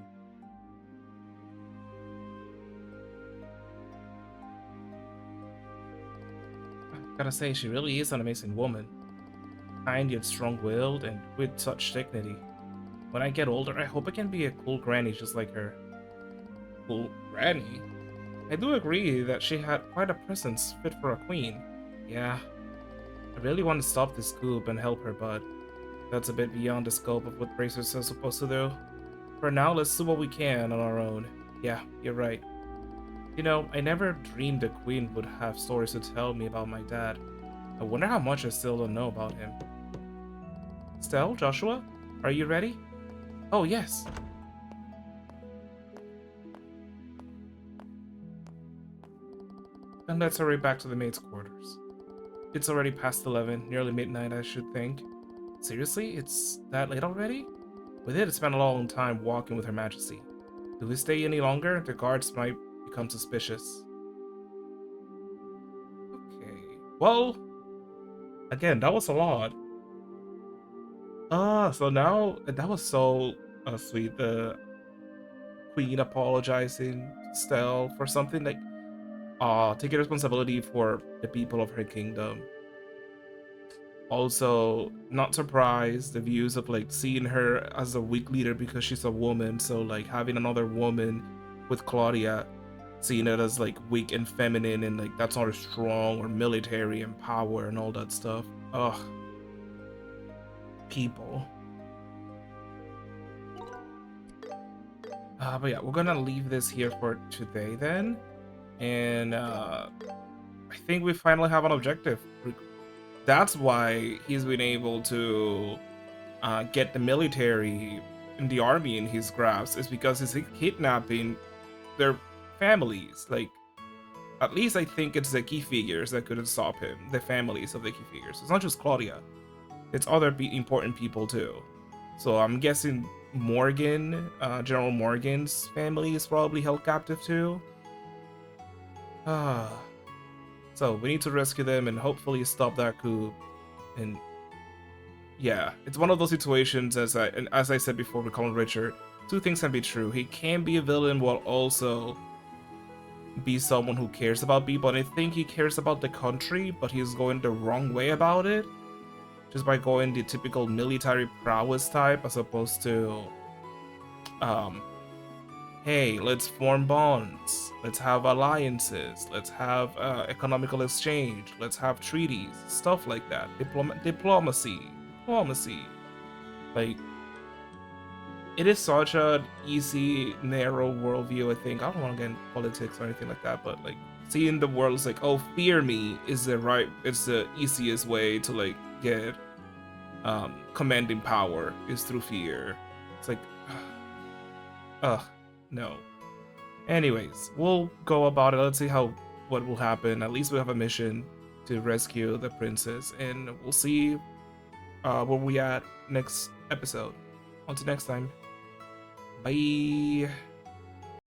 Gotta say, she really is an amazing woman. Kind yet strong-willed and with such dignity. When I get older, I hope I can be a cool granny just like her. Cool granny? I do agree that she had quite a presence fit for a queen. Yeah, I really want to stop this coup and help her, but that's a bit beyond the scope of what bracers are supposed to do. For now, let's do what we can on our own. Yeah, you're right. You know, I never dreamed the queen would have stories to tell me about my dad. I wonder how much I still don't know about him. Estelle, Joshua, are you ready? Oh, yes. And let's hurry back to the maid's quarters. It's already past 11, nearly midnight, I should think. Seriously? It's that late already? We did spend a long time walking with Her Majesty. If we stay any longer, the guards might become suspicious. Okay. Well, again, that was a lot. So now, that was so sweet. The queen apologizing to Stell for something like, taking responsibility for the people of her kingdom. Also, not surprised, the views of like seeing her as a weak leader because she's a woman, so like having another woman with Claudia, seeing it as like weak and feminine and like that's not as strong or military and power and all that stuff. Ugh. People. But yeah, we're gonna leave this here for today then. And I think we finally have an objective. That's why he's been able to get the military and the army in his grasp, is because he's kidnapping their families. Like, at least I think it's the key figures that couldn't stop him. The families of the key figures. It's not just Claudia. It's other important people too. So I'm guessing Morgan, General Morgan's family is probably held captive too. So we need to rescue them and hopefully stop that coup. And yeah, it's one of those situations, as I said before with Colin Richard, two things can be true. He can be a villain while also be someone who cares about people, and I think he cares about the country, but he's going the wrong way about it. Just by going the typical military prowess type as opposed to hey, let's form bonds, let's have alliances, let's have economical exchange, let's have treaties, stuff like that. Diplomacy. Like, it is such an easy, narrow worldview, I think. I don't want to get into politics or anything like that, but like seeing the world is like, oh, fear me is it's the easiest way to like get commanding power is through fear. It's like, no. Anyways, we'll go about it. Let's see what will happen. At least we have a mission to rescue the princess, and we'll see where we at next episode. Until next time, bye.